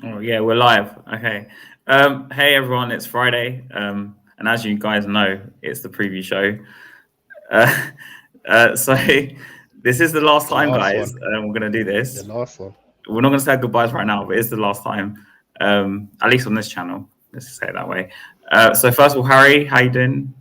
Oh yeah, we're live. Okay. Hey everyone, it's Friday. And as you guys know, it's the preview show. Uh, so this is the last The time, last guys. one. We're gonna do The this. last one. We're not gonna say goodbyes right now, but it's the last time. At least on this channel. Let's just say it that way. So first of all, Harry, how you doing?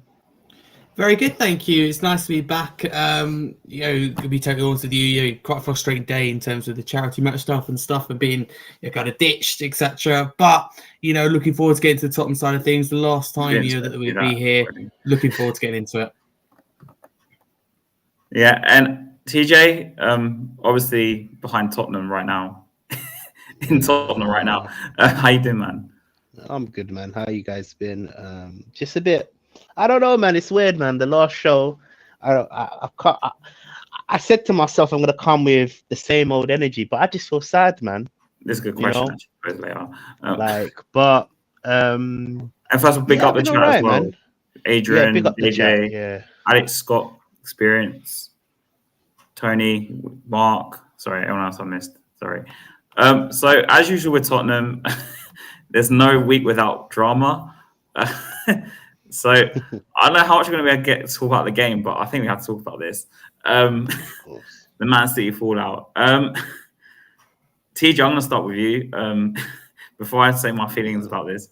Very good, thank you. It's nice to be back. To be totally honest with you, quite a frustrating day in terms of the charity match stuff and being kind of ditched, etc. But looking forward to getting to the Tottenham side of things. The last You time didn't that do we'd that be here, already. looking forward to getting into it. Yeah, and TJ, obviously behind Tottenham right now. In Tottenham right now. Yeah, How you doing, man? I'm good, man. How you guys been? Just a bit. I don't know, man. It's weird, man. The last show, I can't. I said to myself, I'm gonna come with the same old energy, but I just feel sad, man. This is a good You question, know, actually, for us later. but And first, we'll big yeah, up I've the been all chat as right, well. man. Yeah, big Adrian, up the chat. AJ, Yeah, Alex Scott, Experience, Tony, Mark. Sorry, everyone else I missed. Sorry. So as usual with Tottenham, there's no week without drama. So I don't know how much we're going to be able to get to talk about the game, but I think we have to talk about this. Um, of course. the Man City fallout. TJ, I'm going to start with you. Before I say my feelings about this,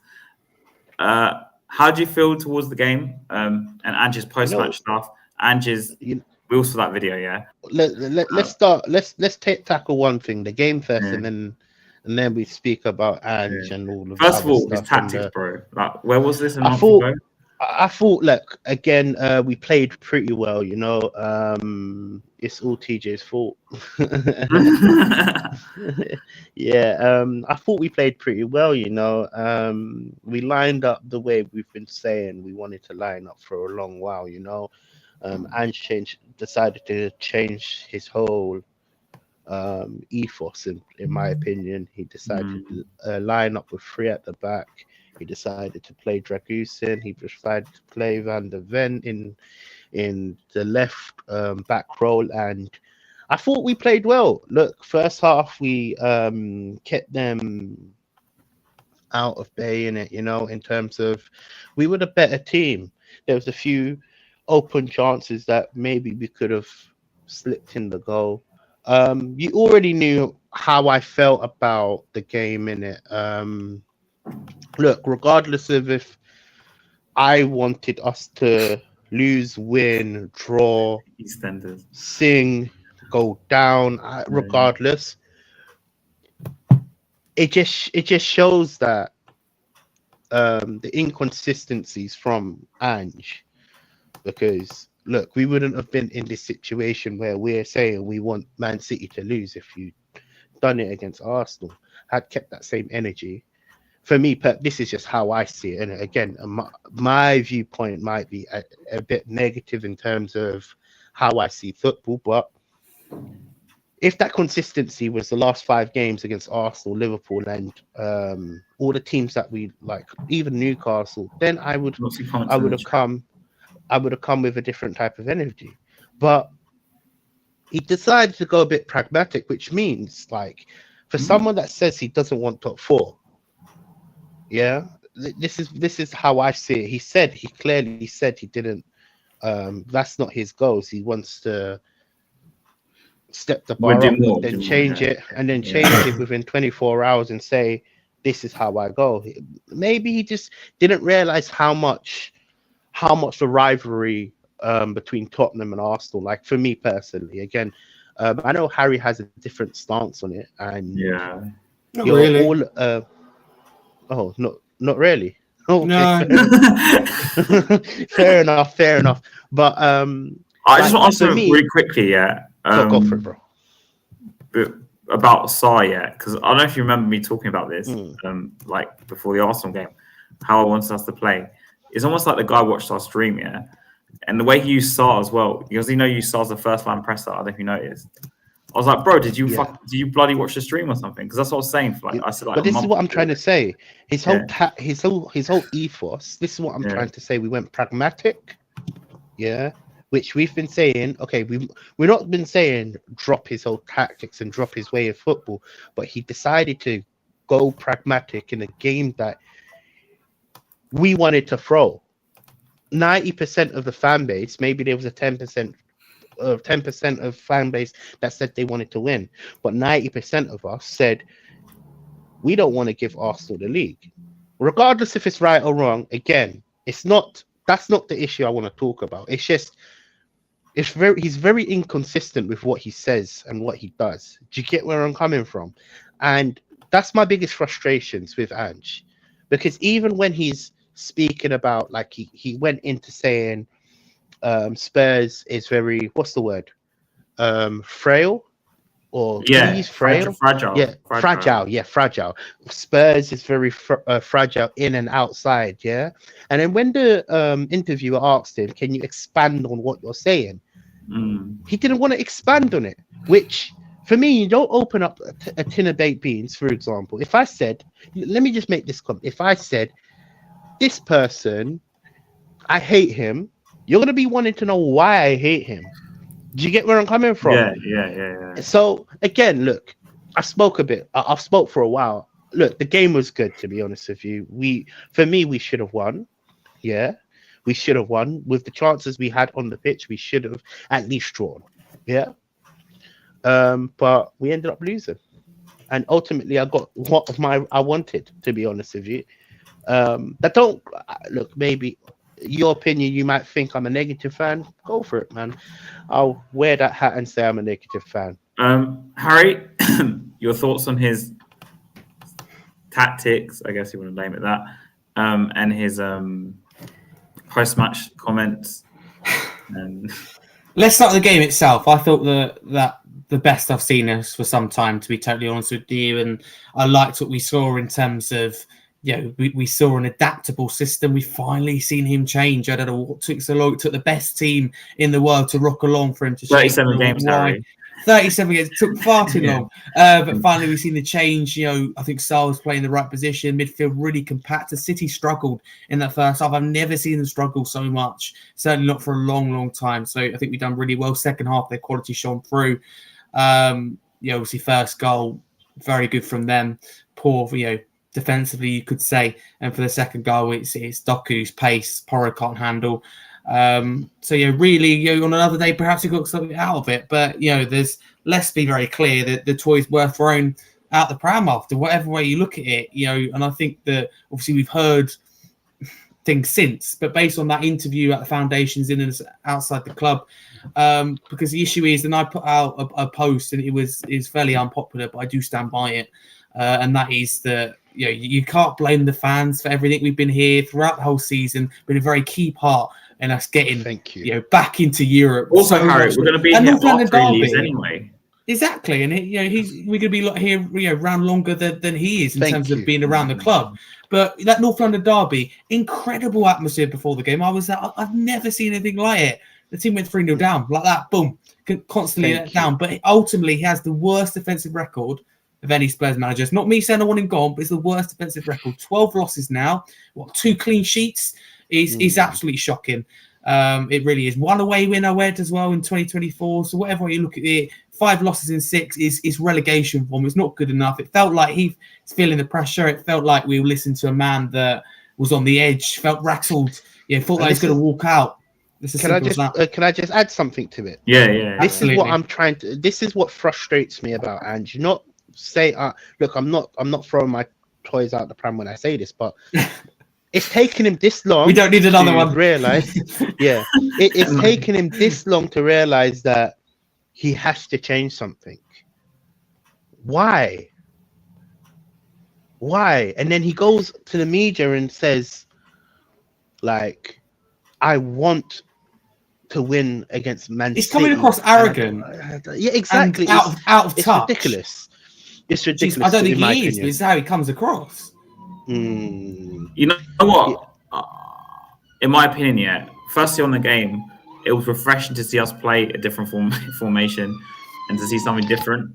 how do you feel towards the game and Angie's You know, post-match stuff? Angie's, you, we all saw that video, yeah. let's start. Let's tackle one thing, the game first, Yeah, and then we speak about yeah. Ange and all of the First of other all, his stuff. And tactics, bro. Like, where was this a I month thought ago? I thought, look, again, we played pretty well, it's all TJ's fault. Yeah, I thought we played pretty well, we lined up the way we've been saying we wanted to line up for a long while, and decided to change his whole ethos, in my opinion. He decided Mm, to line up with three at the back. He decided to play Dragusin. He decided to play Van der Ven in the left back role, and I thought we played well. Look, first half we kept them out of bay in it, in terms of we were the better team. There was a few open chances that maybe we could have slipped in the goal. You already knew how I felt about the game in it. Look, regardless of if I wanted us to lose, win, draw, EastEnders. sing, go down, Yeah. regardless, it just shows that the inconsistencies from Ange, because look, we wouldn't have been in this situation where we're saying we want Man City to lose if you done it against Arsenal, had kept that same energy. For me, this is just how I see it. And again, my viewpoint might be a bit negative in terms of how I see football, but if that consistency was the last 5 games against Arsenal, Liverpool, and all the teams that we like, even Newcastle, then What's your I comments in would the have chat? come with a different type of energy. But he decided to go a bit pragmatic, which means, like, for someone that says he doesn't want top four, yeah, this is how I see it. He clearly said he didn't. That's not his goals. He wants to step the We'll bar do up, but more. then Do more. change Yeah. it, and then Yeah. change it within 24 hours and say, "This is how I go." Maybe he just didn't realize how much the rivalry between Tottenham and Arsenal. Like, for me personally, again, I know Harry has a different stance on it, and Yeah. Not you're really. all. Oh, not really. Okay, No. fair fair enough, fair enough. But I just like, want to ask for something really me, quickly, yeah. go for it, bro. But about Sarr, yeah, because I don't know if you remember me talking about this, Mm, like before the Arsenal game, how I wanted us to play. It's almost like the guy watched our stream, yeah, and the way he used Sarr as well, because you Sarr as the first line presser. I don't know if you noticed. I was like, bro, yeah. did you bloody watch the stream or something? Because that's what I was saying for like Yeah, I said like but a this is month what I'm ago. trying to say. His Yeah, whole ethos. This is what I'm yeah. trying to say. We went pragmatic, yeah, which we've been saying. Okay, we're not been saying drop his whole tactics and drop his way of football, but he decided to go pragmatic in a game that we wanted to throw. 90% of the fan base, maybe there was a 10% of fan base that said they wanted to win, but 90% of us said we don't want to give Arsenal the league, regardless if it's right or wrong. Again, that's not the issue I want to talk about. It's just he's very inconsistent with what he says and what he does. Do you get where I'm coming from? And that's my biggest frustrations with Ange, because even when he's speaking about, like, he went into saying Spurs is very, what's the word, frail, or he's frail, fragile. Spurs is very fragile in and outside, yeah. And then when the interviewer asked him, can you expand on what you're saying, he didn't want to expand on it, which for me, you don't open up a tin of baked beans. For example, if I said, let me just make this comment, if I said this person, I hate him, you're going to be wanting to know why I hate him. Do you get where I'm coming from? Yeah. So again, look, I've spoke for a while. Look, the game was good, to be honest with you. We should have won. Yeah, we should have won. With the chances we had on the pitch, we should have at least drawn. Yeah. But we ended up losing. And ultimately I got what I wanted, to be honest with you. Look, maybe your opinion, you might think I'm a negative fan. Go for it, man. I'll wear that hat and say I'm a negative fan. Harry, your thoughts on his tactics, I guess you want to name it that, and his post-match comments. Let's start with the game itself. I thought that the best I've seen us for some time, to be totally honest with you, and I liked what we saw in terms of, we saw an adaptable system. We finally seen him change. I don't know what took so long. It took the best team in the world to rock along for him to 37 games, Harry. 37 games. It took far too long. But finally, we've seen the change. I think Saul was playing the right position. Midfield really compact. The City struggled in that first half. I've never seen them struggle so much. Certainly not for a long, long time. So I think we've done really well. Second half, their quality shone through. Obviously, first goal, very good from them. Poor, defensively, you could say. And for the second goal, it's Doku's pace. Porro can't handle. Really, on another day, perhaps he got something out of it. But, let's be very clear that the toys were thrown out the pram after, whatever way you look at it, and I think that obviously we've heard things since, but based on that interview at the foundations in and outside the club, because the issue is, and I put out a post and it's fairly unpopular, but I do stand by it. And that is that, you can't blame the fans for everything. We've been here throughout the whole season, been a very key part in us getting, back into Europe. Also, Harry, we're going to be here after he leaves anyway. Exactly, and we're going to be here, around longer than he is in terms of being around the club. But that North London derby, incredible atmosphere before the game. I've never seen anything like it. The team went 3-0 down like that, boom, constantly down. But ultimately, he has the worst defensive record of any Spurs managers. Not me saying I want him gone, but it's the worst defensive record. 12 losses now. 2 clean sheets? Is absolutely shocking. It really is. 1 away win I went as well in 2024. So whatever way you look at it, 5 losses in 6 is relegation form. It's not good enough. It felt like he's feeling the pressure. It felt like we were listening to a man that was on the edge, felt rattled. Thought like he's going to walk out. Can I just add something to it? Yeah. This is what I'm trying to. This is what frustrates me about Ange. Not say, look, I'm not throwing my toys out the pram when I say this, but it's taken him this long. We don't need another one. Realize, it's taken him this long to realize that he has to change something. Why? And then he goes to the media and says, like, I want to win against Man City. He's coming across arrogant. Yeah, exactly. Out of touch. Ridiculous. It's ridiculous. I don't think he is, but it's how he comes across. You know what? In my opinion, firstly on the game, it was refreshing to see us play a different formation and to see something different.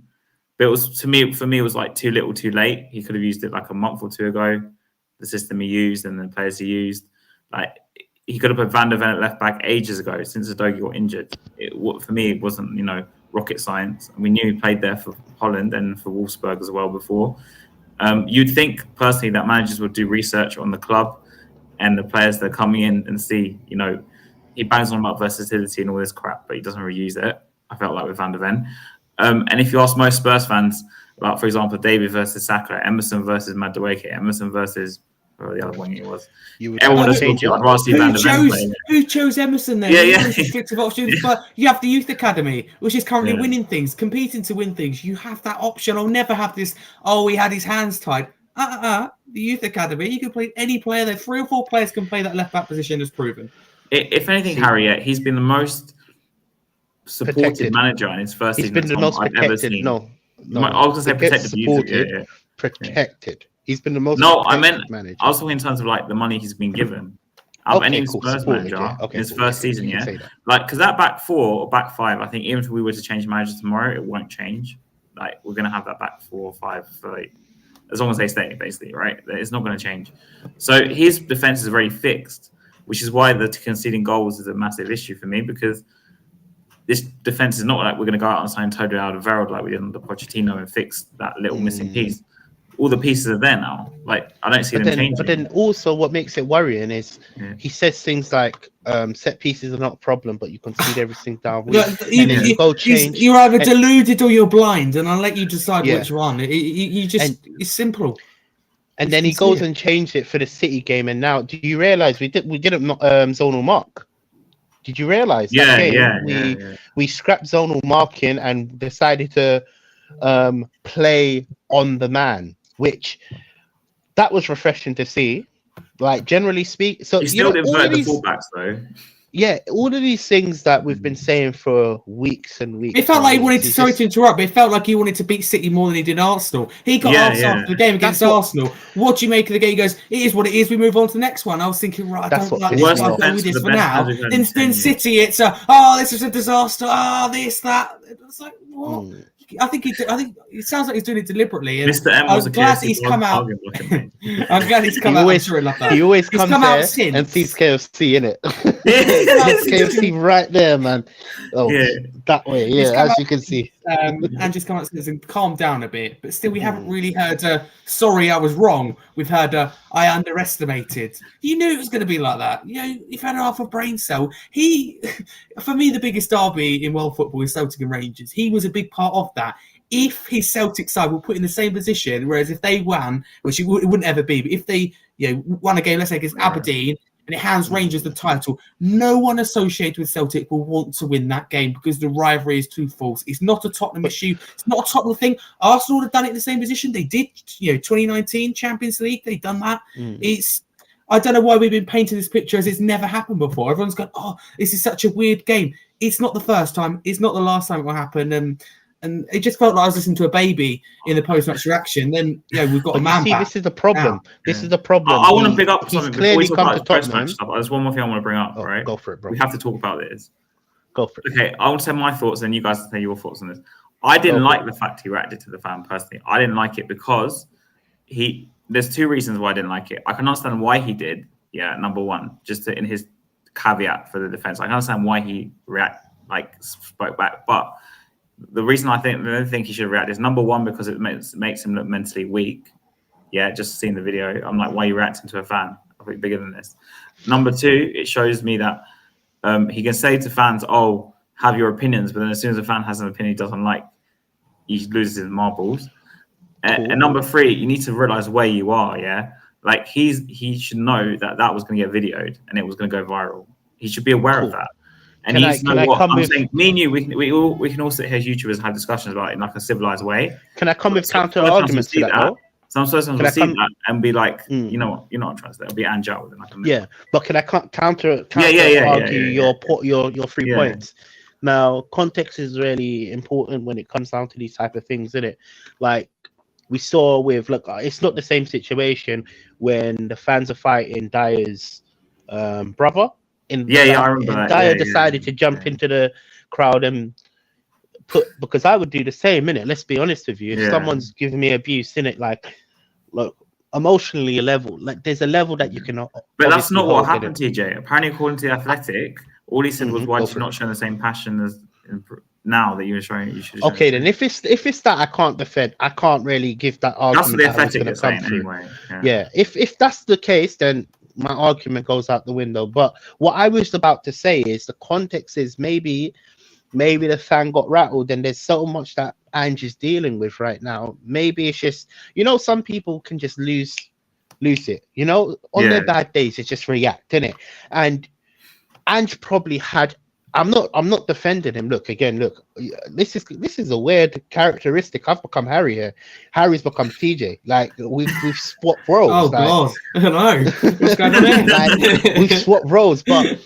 But it was, for me, it was like too little, too late. He could have used it like a month or 2 ago. The system he used and the players he used, like he could have put Van der Ven at left back ages ago since Udogie got injured. For me, it wasn't rocket science. We knew he played there for Holland and for Wolfsburg as well before. You'd think personally that managers would do research on the club and the players that are coming in and see, he bangs on about versatility and all this crap, but he doesn't really use it. I felt like with Van der Ven. And if you ask most Spurs fans about, for example, David versus Saka, Emerson versus Madueke, Emerson versus the other one it was. Everyone just talks about Van der Ven playing. Who chose Emerson then? Yeah. Restrictive options, but you have the youth academy, which is currently winning things, competing to win things. You have that option. I'll never have this. Oh, he had his hands tied. The youth academy, you can play any player there. 3 or 4 players can play that left back position, as proven. If anything, Harry, he's been the most supported manager in his first season. He's been the most protected. I've ever seen. No. I was going to say protected. Supported, protected. He's been the most. No, I meant manager. I was talking in terms of like the money he's been given. Any Spurs manager in his first season, like because that back 4 or back 5, I think even if we were to change managers tomorrow, it won't change. Like we're gonna have that back 4 or 5 for like, as long as they stay, basically, right? It's not going to change. So his defense is very fixed, which is why the conceding goals is a massive issue for me because this defense is not like we're going to go out and sign Totally Alderweireld like we did under Pochettino and fix that little missing piece. All the pieces are there now. Like I don't see them changing. But then also what makes it worrying is he says things like set pieces are not a problem, but you concede everything down. You go change. You're either deluded or you're blind, and I'll let you decide which one. It's simple. And then he goes and changed it for the City game, and now do you realise we didn't zonal mark? Did you realise? We scrapped zonal marking and decided to play on the man. Which that was refreshing to see. Like generally speak, so you still invert the fullbacks though. Yeah, all of these things that we've been saying for weeks and weeks. It felt like he wanted to. Sorry to interrupt, but it felt like he wanted to beat City more than he did Arsenal. He got asked after the game against Arsenal. What do you make of the game? He goes, "It is what it is. We move on to the next one." I was thinking, right, I don't like this. I'll go with this for now. Then City, it's this is a disaster. This, that. It's like what? I think it sounds like he's doing it deliberately. And Mr. M was glad he's come out. I'm glad he's come out. He always comes there and sees KFC in it. KFC right there, man. That way, as you can see. And just come out and calm down a bit. But still, we haven't really heard. Sorry, I was wrong. We've heard. I underestimated. You knew it was going to be like that. You've had half a brain cell. For me, the biggest derby in world football is Celtic and Rangers. He was a big part of that. If his Celtic side were put in the same position, whereas if they won, which it wouldn't ever be, but if they won a game, let's say against Aberdeen, and it hands Rangers the title, no one associated with Celtic will want to win that game because the rivalry is too false. It's not a Tottenham issue. It's not a Tottenham thing. Arsenal have done it in the same position. They did, 2019 Champions League. They've done that. I don't know why we've been painting this picture as it's never happened before. Everyone's gone, this is such a weird game. It's not the first time. It's not the last time it will happen. And it just felt like I was listening to a baby in the post-match reaction. Then, we've got a man back. This is the problem. Now. This is the problem. I want to pick up something before we talk about the post-match stuff. There's one more thing I want to bring up, right? Go for it, bro. We have to talk about this. Go for it. Okay, I want to say my thoughts, and you guys say your thoughts on this. I didn't like the fact he reacted to the fan personally. I didn't like it because there's 2 reasons why I didn't like it. I can understand why he did. Yeah, number one, just in his caveat for the defense. I can understand why he spoke back, but the reason I think he should react is number one because it makes him look mentally weak. Yeah, just seeing the video, I'm like, why are you reacting to a fan? I think bigger than this. Number 2, it shows me that he can say to fans, "Oh, have your opinions," but then as soon as a fan has an opinion he doesn't like, he loses his marbles. And number 3, you need to realize where you are. Yeah, like he should know that was going to get videoed and it was going to go viral. He should be aware of that. And I'm saying, me and you, we can all sit here as YouTubers and have discussions about it in like a civilized way. Can I come with counter arguments to that? Some persons will see that and be like, you know what, you're not trying to say. It'll be Angel with it. But can I counter argue your 3 points? Now, context is really important when it comes down to these type of things, isn't it? Like we saw with it's not the same situation when the fans are fighting Dyer's brother. I remember that. Dyer decided to jump into the crowd and because I would do the same, innit? Let's be honest with you. If someone's giving me abuse, innit, look, emotionally a level, like there's a level that you can. But that's not what happened, TJ. Apparently, according to the Athletic, all he said was, "Why did you not show the same passion as now that you were showing? You should. Okay, then if it's that I can't defend, I can't really give that That's argument. what the that it's athletic gonna is come saying through. anyway. Yeah, if that's the case, then my argument goes out the window. But what I was about to say is the context is maybe the fan got rattled, and there's so much that Ange is dealing with right now. Maybe it's just, some people can just lose it. On their bad days, it's just react, innit? And Ange probably had. I'm not defending him. Look, this is a weird characteristic. I've become Harry here. Harry's become TJ. Like we've swapped roles. Oh God, I don't know what's going on there. Like, we've swapped roles, but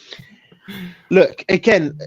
look again.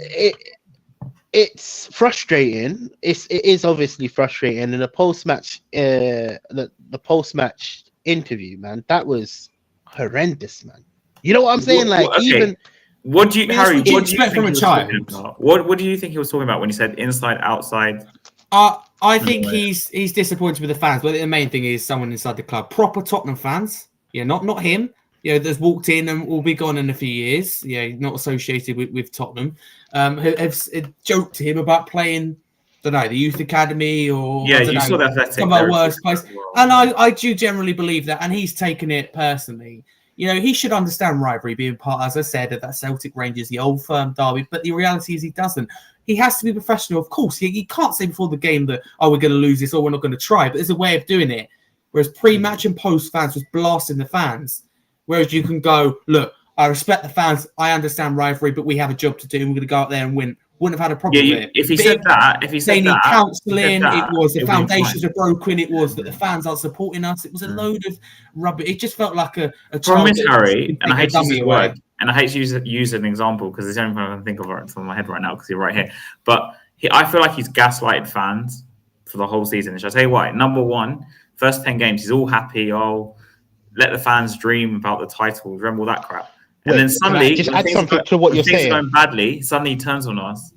It's frustrating. It is obviously frustrating. And the post-match, the post-match interview, man, that was horrendous, man. You know what I'm saying? Like even. What do you, Harry? What do you expect from a child? What do you think he was talking about when he said inside, outside? I think he's disappointed with the fans, but the main thing is someone inside the club, proper Tottenham fans. Yeah, not him. That's walked in and will be gone in a few years. Yeah, not associated with Tottenham. Have joked to him about playing, I don't know, the youth academy or you saw that some of our worst place. And I do generally believe that, and he's taken it personally. He should understand rivalry being part, as I said, of that Celtic Rangers, the old firm derby. But the reality is he doesn't. He has to be professional, of course. He can't say before the game that, we're going to lose this or we're not going to try. But there's a way of doing it. Whereas pre-match and post-fans was blasting the fans. Whereas you can go, look, I respect the fans. I understand rivalry, but we have a job to do. And we're going to go out there and win. Wouldn't have had a problem with it. If he said that, they need counselling, it was the foundations are broken, it was that the fans aren't supporting us, it was a load of rubbish. It just felt like a problem is, Harry, and I hate to use this word, and I hate to use an example because it's the only thing I can think of right on my head right now because you're right here. But I feel like he's gaslighted fans for the whole season. Shall I tell you why? Number one, first 10 games, he's all happy. Let the fans dream about the title. Remember all that crap. And then suddenly, just add something to what you're saying. Going badly, suddenly he turns on us.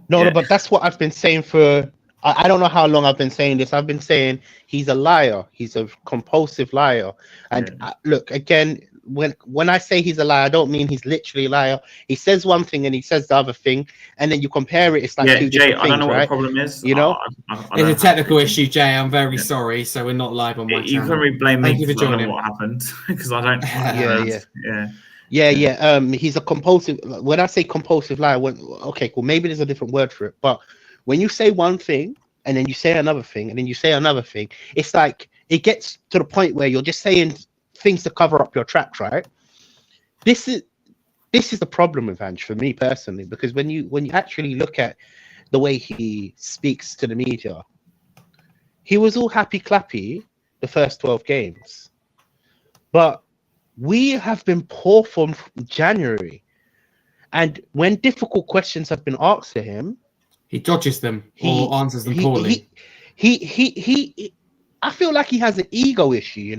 No, but that's what I've been saying for. I don't know how long I've been saying this. I've been saying he's a liar. He's a compulsive liar. And look, again, when I say he's a liar, I don't mean he's literally a liar. He says one thing and he says the other thing, and then you compare it. It's like two Jay, different things, I don't know right? what the problem is. It's a technical issue, Jay. I'm very sorry. So we're not live on my channel. You can really blame me for joining. What happened because I don't. He's a compulsive. When I say compulsive liar, okay, cool. Maybe there's a different word for it. But when you say one thing and then you say another thing and then you say another thing, it's like it gets to the point where you're just saying things to cover up your tracks, right? This is the problem with Ange for me personally, because when you actually look at the way he speaks to the media, he was all happy clappy the first 12 games, but we have been poor from January, and when difficult questions have been asked to him, he dodges them or answers them poorly. He I feel like he has an ego issue,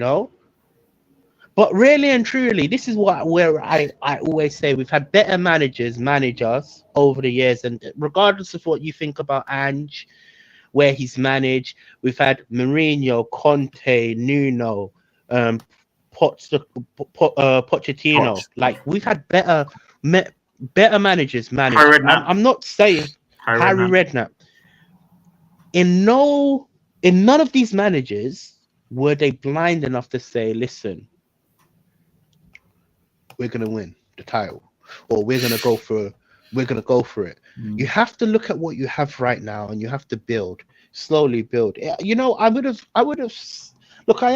But really and truly, this is where I always say we've had better managers manage us over the years, and regardless of what you think about Ange, where he's managed, we've had Mourinho, Conte, Nuno, Pochettino. Like we've had better managers manage. I'm not saying Harry Redknapp. In none of these managers were they blind enough to say, listen, we're gonna win the title, or we're gonna go for it. You have to look at what you have right now, and you have to slowly build. I would have. Look, I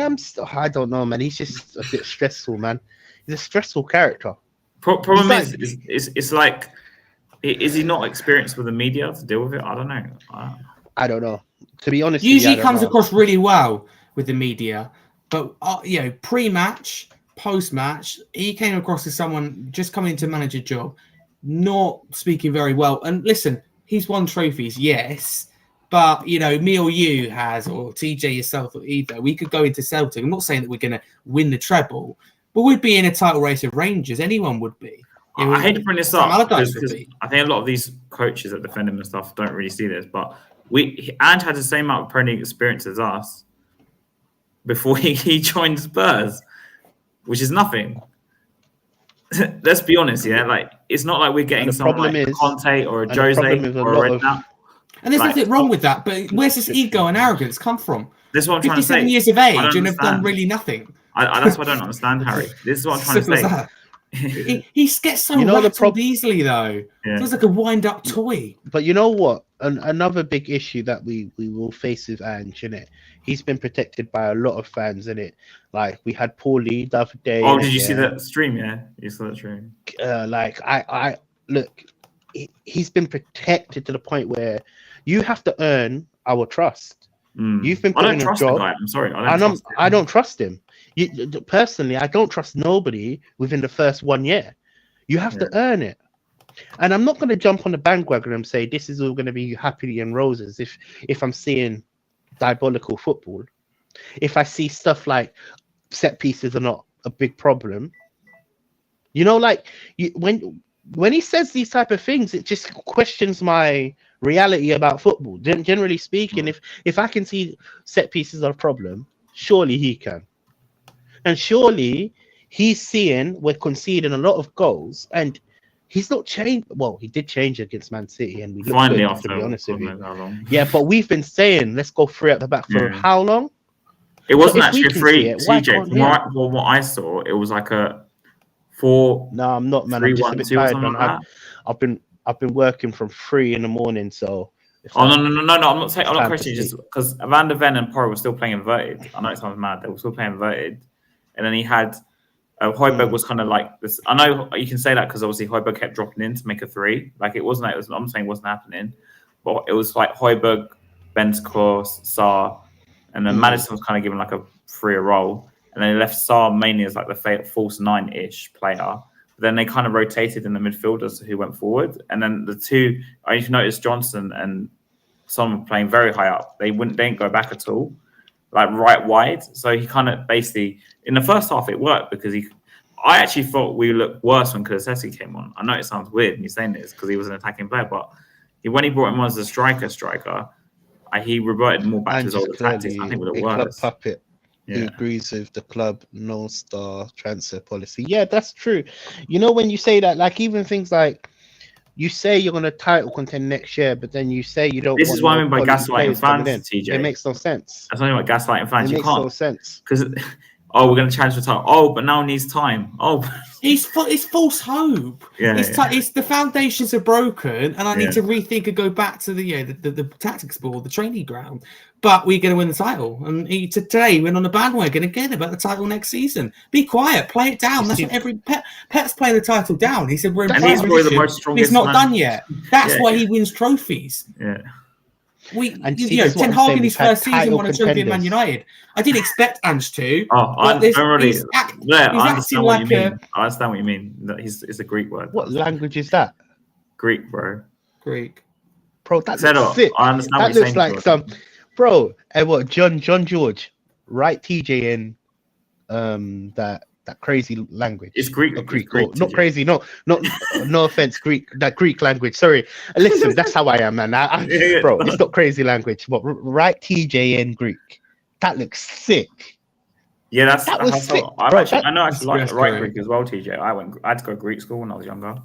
don't know, man. He's just a bit stressful, man. He's a stressful character. Problem is it's like, is he not experienced with the media to deal with it? I don't know. I don't know. To be honest, usually he comes across really well with the media, but pre-match, post-match, he came across as someone just coming to manage a job, not speaking very well. And listen, he's won trophies, yes. But, me or you has, or TJ yourself or either, we could go into Celtic. I'm not saying that we're going to win the treble, but we'd be in a title race of Rangers. Anyone would be. I hate to bring this up because I think a lot of these coaches that defend him and stuff don't really see this. But Ange had the same amount of Premier League experience as us before he joined Spurs, which is nothing. Let's be honest, yeah. Like it's not like we're getting someone like Conte or a Jose or a Redknapp. And there's Like, nothing wrong with that, but where's this ego and arrogance come from? This is what I'm trying to say. 57 years of age don't and have done understand. really nothing. That's what I don't understand, Harry. This is what I'm trying Simple to as say. that. He gets so You know the rattled easily, though. Yeah. Feels like a wind-up toy. But you know what? Another big issue that we will face with Ange, innit? He's been protected by a lot of fans, innit? Like we had Paulie the other day. Oh, did you see that stream? Yeah, you saw that stream. Like I look, he's been protected to the point where you have to earn our trust. You've been put in a job. I'm sorry, I don't trust him. Personally, I don't trust nobody within the first 1 year. You have to earn it. And I'm not going to jump on the bandwagon and say this is all going to be happy and roses if I'm seeing diabolical football. If I see stuff like set pieces are not a big problem, you know, like when he says these type of things, it just questions my reality about football. Generally speaking, if I can see set pieces are a problem, surely he can. And surely he's seeing we're conceding a lot of goals, and he's not changed. Well, he did change against Man City, and we looked Finally, good, after to be honest with you. how long. Yeah, but we've been saying let's go three at the back for how long? It wasn't if we actually can free, see it, why TJ. can't From what I saw, it was like a 4. No, I'm not, man. I'm just a bit 3-1-2 or tired, something man. like that. I've been working from 3 in the morning, so. Oh no! I'm not saying. I'm not time to questioning. Just sleep. because Van der Ven and Porro were still playing inverted. I know it sounds mad. They were still playing inverted, and then he had Højbjerg was kind of like this. I know you can say that because obviously Højbjerg kept dropping in to make a 3. Like it wasn't. I'm saying it wasn't happening, but it was like Højbjerg, Bentancur, Sarr, and then Maddison was kind of given like a freer role, and then they left Sarr mainly as like the false 9-ish player. Then they kind of rotated in the midfielders who went forward, and then the two. If you notice, Johnson and Son were playing very high up. They didn't go back at all, like right wide. So he kind of basically in the first half it worked because I actually thought we looked worse when Kulusevski came on. I know it sounds weird me saying this because he was an attacking player, but when he brought him on as a striker, he reverted more back to his old tactics. I think it would have worked. Club puppet. He agrees with the club no-star transfer policy. Yeah, that's true. You know, when you say that, like even things like you say you're going to title contend next year, but then you say you don't. This is what I mean by gaslighting fans, TJ. It makes no sense. That's not about gaslighting fans. It makes no sense. Because we're going to challenge for title. Oh, but now needs time. Oh, it's false hope. It's the foundations are broken, and I need to rethink and go back to the tactics ball, the training ground. But we're going to win the title, and today he went on the bandwagon again about the title next season. Be quiet, play it down. That's what every Pep's playing the title down. He said we're in he's probably the most strongest. He's not done yet. That's why he wins trophies. Yeah. Ten Hag in his first season won a trophy at Man United. I didn't expect Ange to. I understand what you mean. I understand what you mean. It's a Greek word. What language is that? Greek, bro. Greek. Bro, that looks sick. I understand that looks like some. Bro, and what John George, write TJ in that crazy language. It's Greek. Not crazy. No offense, Greek. That Greek language. Sorry. Listen, that's how I am, man. Bro, it's not crazy language. But write TJ in Greek. That looks sick. Yeah, that was sick. I know I like to write Greek as well, TJ. I had to go to Greek school when I was younger.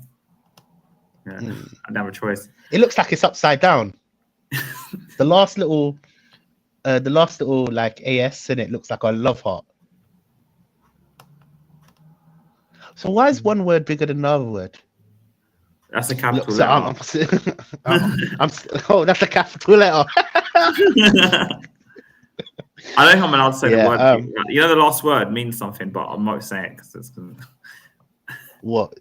Yeah, I didn't have a choice. It looks like it's upside down. The last little like AS in it looks like a love heart. So why is one word bigger than another word? That's a capital letter. That's a capital letter. I don't know how I'm allowed to say the word. The last word means something, but I'm not saying it because it's. What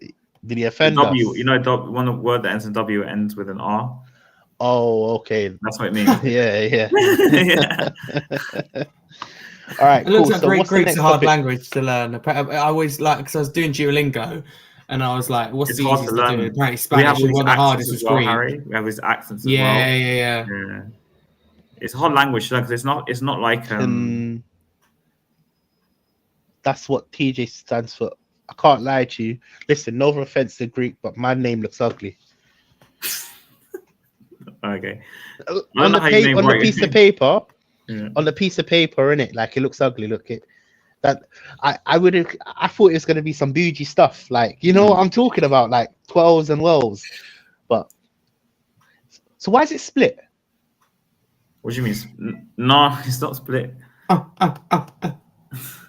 did he offend us? One word that ends in W ends with an R. Oh, okay. That's what it means. Yeah. All right. It looks like Greek's a hard language to learn. I always because I was doing Duolingo, and I was like, "What's the easiest to do?" Apparently, Spanish is one of the hardest. Was Greek. Harry. We have his accents as well. Yeah. It's a hard language because it's not like. That's what TJ stands for. I can't lie to you. Listen, no offense to Greek, but my name looks ugly. Okay. On the piece of paper, innit? Like it looks ugly. Look it. That I thought it was gonna be some bougie stuff, like what I'm talking about, like 12s and wells. But so why is it split? What do you mean? No, it's not split.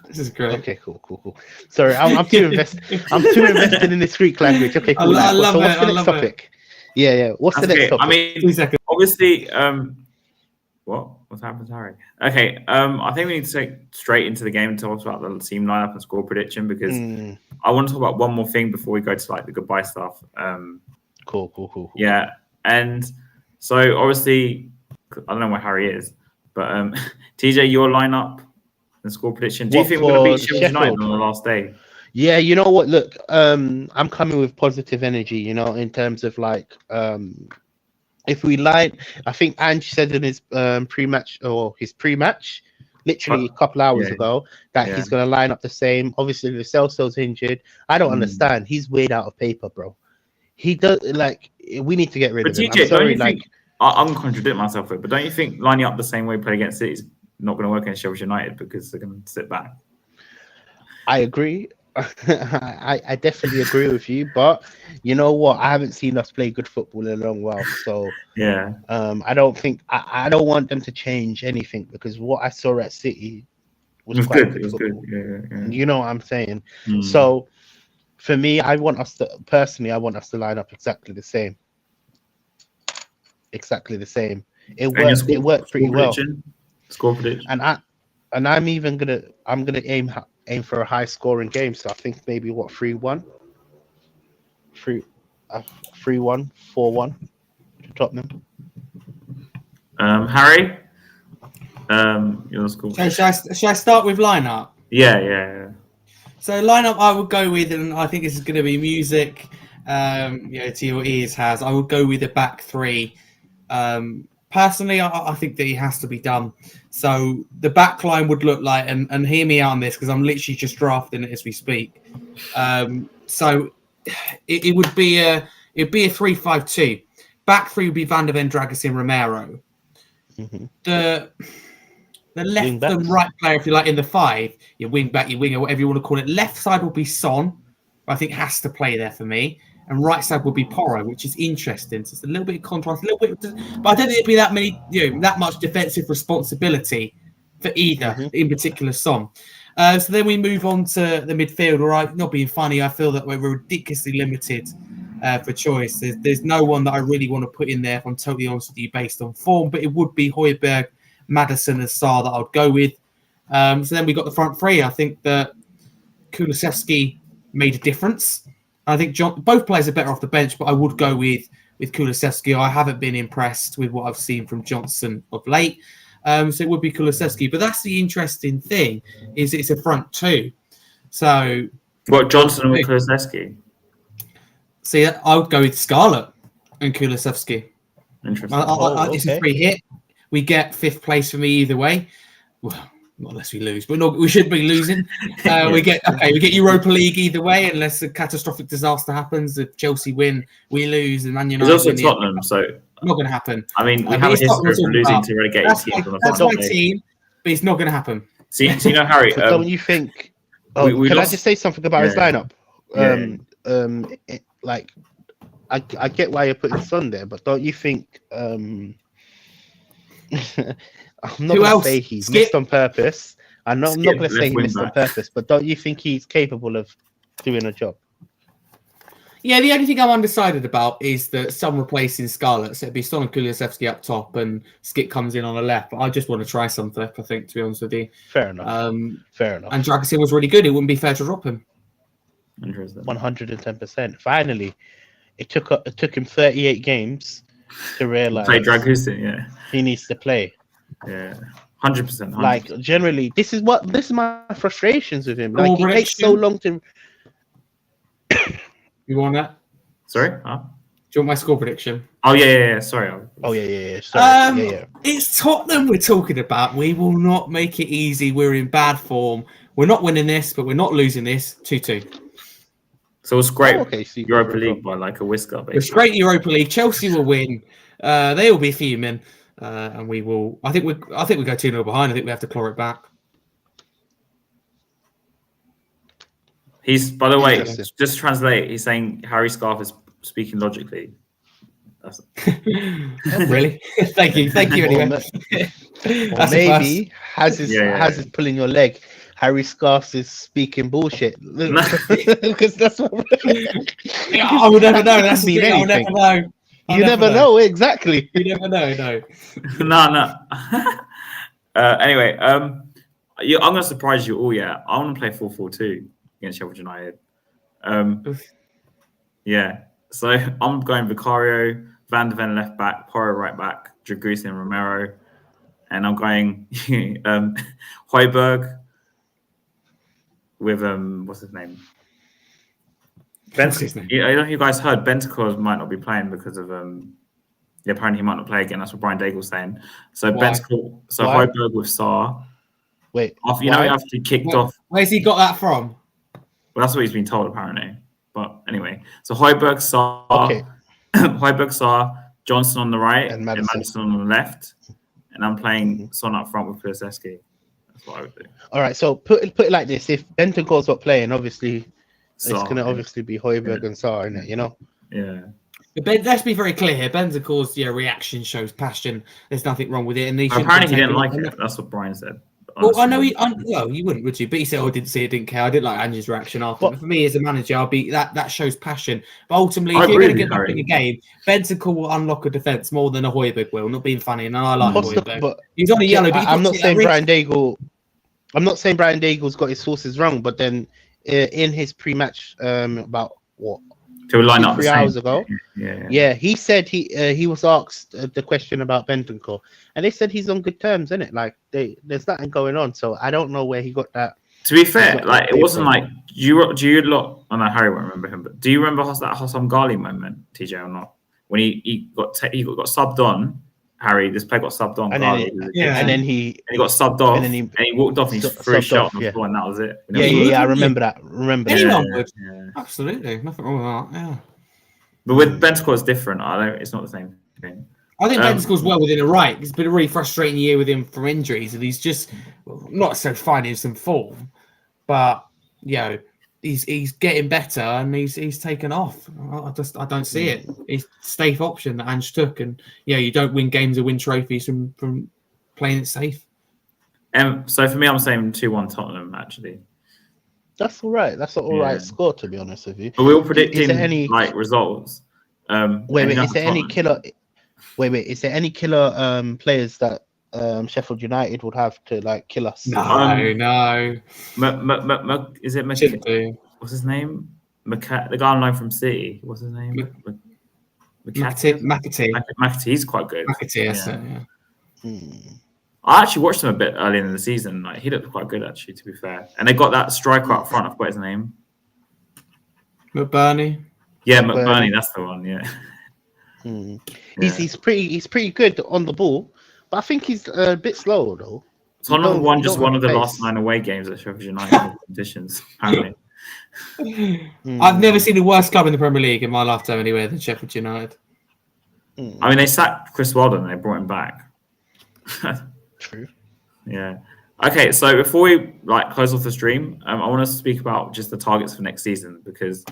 This is great. Okay, cool. Sorry, I'm too invested. I'm too invested in this Greek language. Okay, cool. I love so what's it, the I next love topic? Yeah. What's the That's next okay. topic? I mean, 2 seconds. obviously, what's happened to Harry? Okay, I think we need to take straight into the game and talk about the team lineup and score prediction because I want to talk about one more thing before we go to like the goodbye stuff. Cool. Yeah, and so obviously, I don't know where Harry is, but TJ, your lineup and score prediction. Do you What, think we're going to beat for Sheffield United Sheffield? on the last day? Yeah, you know what? Look, I'm coming with positive energy. You know, in terms of like, if we line, I think Ange said in his pre-match, literally a couple hours ago, that he's going to line up the same. Obviously, the Celso's injured. I don't understand. He's weighed out of paper, bro. He does like. We need to get rid of him. TJ, I'm sorry, don't you think, I'm going to contradict myself here, but don't you think lining up the same way we play against City is not going to work against Sheffield United because they're going to sit back? I agree. I definitely agree with you, but you know what? I haven't seen us play good football in a long while, so Yeah. I don't think I don't want them to change anything because what I saw at City was quite good. good It was football. good. Yeah. You know what I'm saying? Mm. So for me, I want us to line up exactly the same. It worked pretty well. Score prediction. And I'm gonna aim for a high scoring game. So I think maybe 3-1, 3-1, 4-1 to Tottenham. Harry, your score. So should I start with lineup? Yeah. So lineup I would go with, and I think this is going to be music. To your ears has. I would go with the back three. Personally, I think that he has to be done. So the back line would look like, and hear me out on this because I'm literally just drafting it as we speak. So it would be a 3-5-2. Back three would be Van der Ven, Dragusin, Romero. Mm-hmm. The left and right player, if you like, in the five, your wing back, your winger, whatever you want to call it. Left side will be Son, I think has to play there for me. And right side will be Porro, which is interesting. So it's a little bit of contrast, but I don't think it'd be that much defensive responsibility for either, in particular Son. So then we move on to the midfield. All right, not being funny, I feel that we're ridiculously limited for choice. There's no one that I really want to put in there, if I'm totally honest with you, based on form, but it would be Højbjerg, Maddison and Sarr that I would go with. So then we got the front three. I think that Kulusevski made a difference. I think both players are better off the bench, but I would go with Kulusevski. I haven't been impressed with what I've seen from Johnson of late. So it would be Kulusevski. But that's the interesting thing, is it's a front two. So what, Johnson with Kulusevski? See, I would go with Scarlett and Kulusevski. Interesting. It's a free hit. We get fifth place for me either way. Well, not unless we lose, but we should be losing. We get Europa League either way, unless a catastrophic disaster happens. If Chelsea win, we lose, and Man United. It's also Tottenham, so not going to happen. I mean, we have a history of losing to relegated teams. That's my team, but it's not going to happen. See, you know, Harry. Don't you think? I just say something about his lineup? Like, I get why you're putting Son there, but don't you think? I'm not going to say he's missed on purpose. I'm not going to say he missed on purpose, but don't you think he's capable of doing a job? Yeah, the only thing I'm undecided about is that Son replacing Scarlett. So it'd be Son and Kulusevski up top, and Skip comes in on the left. But I just want to try something, I think, to be honest with you. Fair enough. Fair enough. And Dragusin was really good. It wouldn't be fair to drop him. Interesting. 110%. Finally, it took him 38 games to realize. Play Dragusin, yeah. He needs to play. Yeah, 100%. Like, generally, this is my frustrations with him. Like, he takes so long to. You want that? Sorry? Huh? Do you want my score prediction? Oh, yeah. Sorry. Oh, yeah. Sorry. Yeah. It's Tottenham we're talking about. We will not make it easy. We're in bad form. We're not winning this, but we're not losing this. 2-2. So it's great. Europa League by like a whisker, basically. It's great Europa League. Chelsea will win. They will be fuming. And we will. I think we go 2-0 behind. I think we have to claw it back. By the way, just to translate, he's saying Harry Scarf is speaking logically. That's Really? Thank you anyway. Or That's maybe has Yeah. his pulling your leg. Harry Scarfs is speaking bullshit because that's what I will never know. it That's could the mean thing. I'll anything. never know. You never know exactly. You never know. No. no. Anyway, I'm gonna surprise you all. Yeah, I want to play 4-4-2 against Sheffield United. Yeah, so I'm going Vicario, Van de Ven left back, Porro right back, Dragusin and Romero, and I'm going Højbjerg with what's his name? What's his name? I don't know if you guys heard Bentancur might not be playing because of apparently he might not play again. That's what Brian Daigle's saying. So Bentancur, Why? Højbjerg with Sarr. Wait, After he kicked off. Where's he got that from? Well, that's what he's been told apparently. But anyway, so Højbjerg, Sarr, okay. Højbjerg, Sarr, Johnson on the right, And and Maddison. Maddison on the left, and I'm playing Son up front with Kulusevski. That's what I would do. All right, so put it like this: if Bentancur's not playing, obviously it's Sarr, gonna obviously be Højbjerg and Sarr in it, you know. Yeah. But let's be very clear here. Bentancur's reaction shows passion. There's nothing wrong with it, and Apparently he didn't like it. That's what Brian said. Well, I know you wouldn't, would you? But he said, "Oh, I didn't see it, didn't care." I didn't like Ange's reaction after. But for me, as a manager, I'll be that shows passion. But ultimately, if you're going to get back in the game, Bentancur will unlock a defense more than a Højbjerg will. Not being funny, and I like Højbjerg. He's on a yellow. But I'm not saying Brian Daigle. I'm not saying Brian Daigle's got his sources wrong, but then in his pre-match, about what? To line up 3 hours ago, he said he was asked the question about Bentancur, and they said he's on good terms, isn't it? Like there's nothing going on, so I don't know where he got that. To be fair, like it wasn't like do you lot. I know Harry won't remember him, but do you remember that Hossam Ghali moment, TJ, or not? When he got subbed on. Harry, this player got subbed on, and then he got subbed off, and he walked off and he threw a shot on the floor, and that was it. I remember that. Anyone would. Absolutely, nothing wrong with that. Yeah, but with Bentancur, it's different. It's not the same thing. I think Bentancur's well within a right. It's been a really frustrating year with him from injuries, and he's just not so finding some form. But he's getting better, and he's taken off. I don't see it. It's a safe option that Ange took, and you don't win games or win trophies from playing it safe. So for me, I'm saying 2-1 Tottenham actually. That's all right. That's an all right score, to be honest with you. But we're all predicting results. Is there any killer? Is there any killer players that Sheffield United would have to kill us? No. Is it McKenzie? What's his name? The guy on loan from City. What's his name? McAtee. He's quite good. McAtee, I actually watched him a bit earlier in the season. He looked quite good, actually, to be fair. And they got that striker up front. I forgot his name. McBurney. Yeah, McBurney. That's the one. Yeah. He's pretty good on the ball, but I think he's a bit slow though. Tottenham won just one of the last 9 away games at Sheffield United competitions. Apparently. I've never seen a worse club in the Premier League in my lifetime anywhere than Sheffield United. I mean, they sacked Chris Wilder and they brought him back. True. Yeah. Okay, so before we close off the stream, I want to speak about just the targets for next season because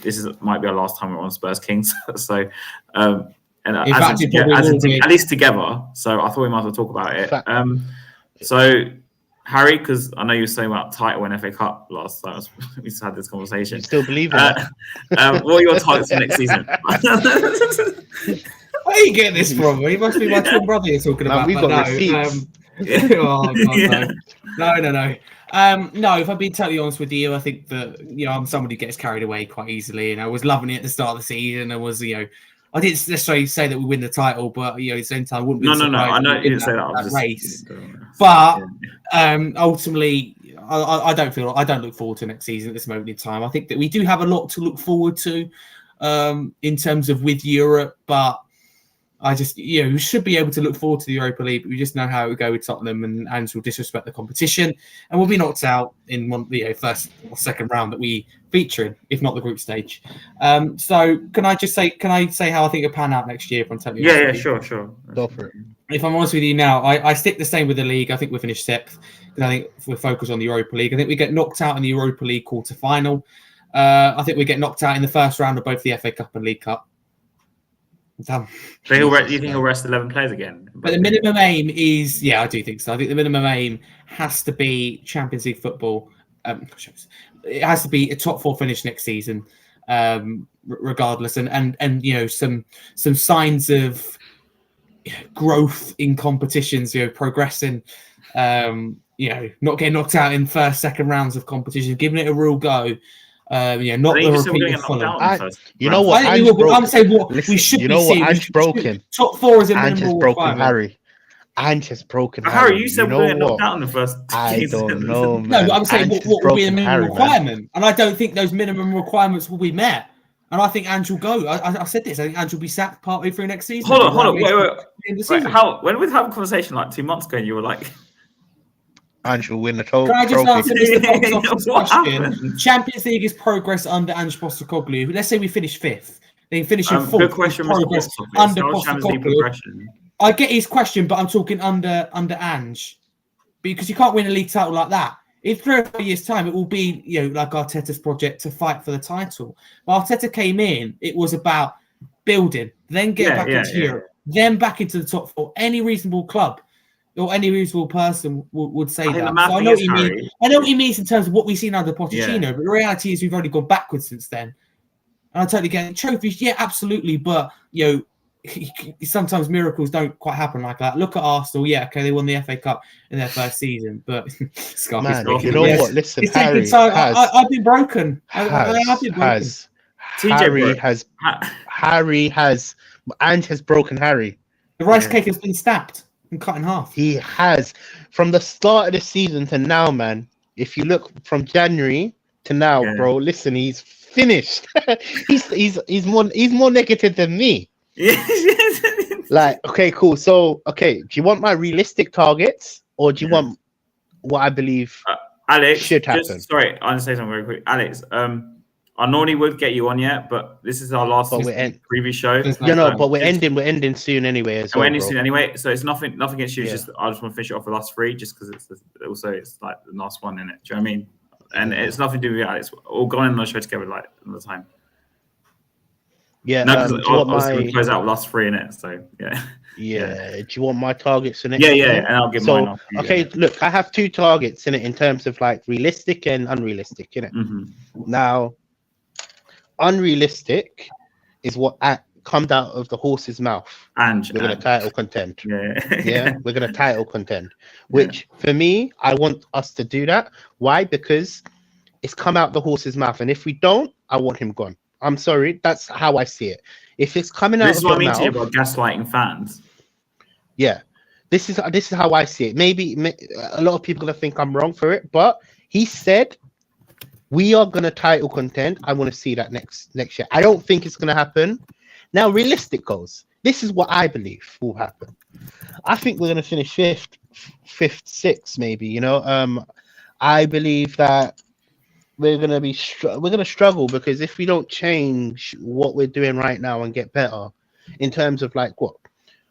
this might be our last time we're on Spurs Kings. So, at least together. So I thought we might as well talk about it. So Harry, because I know you were saying about title and FA Cup last time we just had this conversation. You still believe in that? What are your targets for next season? Where are you getting this from? He must be my twin brother you're talking about. We've got receipts. Oh, God, no. No, if I'm being totally honest with you, I think that I'm somebody who gets carried away quite easily, and I was loving it at the start of the season. I was, I didn't necessarily say that we win the title, but at the same time, I wouldn't be no. I know you didn't say that. Race, but ultimately, I don't look forward to next season at this moment in time. I think that we do have a lot to look forward to in terms of with Europe, but I just, we should be able to look forward to the Europa League, but we just know how it would go with Tottenham, and Ange will disrespect the competition, and we'll be knocked out in first or second round that we feature in, if not the group stage. So can I say how I think it'll pan out next year? If I'm telling you, yeah, sure. Go for it. If I'm honest with you now, I stick the same with the league. I think we'll finish 6th because I think we're focused on the Europa League. I think we get knocked out in the Europa League quarter-final. I think we get knocked out in the first round of both the FA Cup and League Cup. Done. Do you Jesus, think man. he'll rest 11 players again? But the minimum aim is, I do think so. I think the minimum aim has to be Champions League football. It has to be a top 4 finish next season, regardless. And some signs of growth in competitions. Progressing. Not getting knocked out in first, second rounds of competition, giving it a real go. Not the repeat of Fulham. You know what? I'm saying what listen, we should you be know what? seeing. Ange broken. Top 4 is a Ange has minimal broken requirement. Harry. Ange has broken Harry, you You said know we're going to knock what? out in the first I season. don't know, man. No, but I'm saying Ange has what will be the broken minimum Harry, man. requirement, and I don't think those minimum requirements will be met. And I think Ange will go. I said this. I think Ange will be sacked partway through next season. Hold on. Wait. When we had a conversation like 2 months ago, and you were like, Ange will win the trophy. Can I just answer Mr. Box Office What question? happened? Champions League is progress under Ange Postecoglou. Let's say we finish 5th. Then finish in 4th. Good question, Mr. Progress Box Office. under How's Champions League Postecoglou. progression? I get his question, but I'm talking under Ange, because you can't win a league title like that. In 3 or 4 years' time, it will be like Arteta's project to fight for the title. But Arteta came in; it was about building, then get back into Europe, then back into the top 4. Any reasonable club or any reasonable person would say that. So I know what you mean. I know what he means in terms of what we've seen under Pochettino, but the reality is we've only gone backwards since then. And I totally get it. Trophies, yeah, absolutely, but sometimes miracles don't quite happen like that. Look at Arsenal. Yeah, okay, they won the FA Cup in their first season, but man, you know what? Listen, Harry has. I've been broken. Harry has. Ange has broken Harry. The rice cake has been snapped and cut in half. He has. From the start of the season to now, man. If you look from January to now, bro, listen, he's finished. he's more negative than me. Like, okay, cool. So, do you want my realistic targets, or do you want what I believe Alex should happen? Sorry, I want to say something very quick. Alex, I normally would get you on yet, but this is our last preview show. But we're ending soon anyway. We're ending soon anyway, so it's nothing against you. It's just I just want to finish it off the last 3, just because it's like the last one in it. Do you know what I mean? And it's nothing to do with Alex. We're all going on the show together like all the time. Yeah, no, because I was going to close out last 3 in it. So yeah. Do you want my targets in it? Yeah, and I'll give mine off. Look, I have 2 targets in it in terms of like realistic and unrealistic, innit? Now, unrealistic is what comes out of the horse's mouth. We're going to title contend. Yeah, we're going to title contend. Which for me, I want us to do that. Why? Because it's come out the horse's mouth, and if we don't, I want him gone. I'm sorry, that's how I see it. If it's coming out of your mouth, this is what I mean to you about gaslighting fans. Yeah, this is how I see it. Maybe a lot of people are gonna think I'm wrong for it, but he said we are gonna title contend. I want to see that next year. I don't think it's gonna happen. Now, realistic goals. This is what I believe will happen. I think we're gonna finish fifth, sixth, maybe. I believe that we're gonna struggle, because if we don't change what we're doing right now and get better in terms of like what,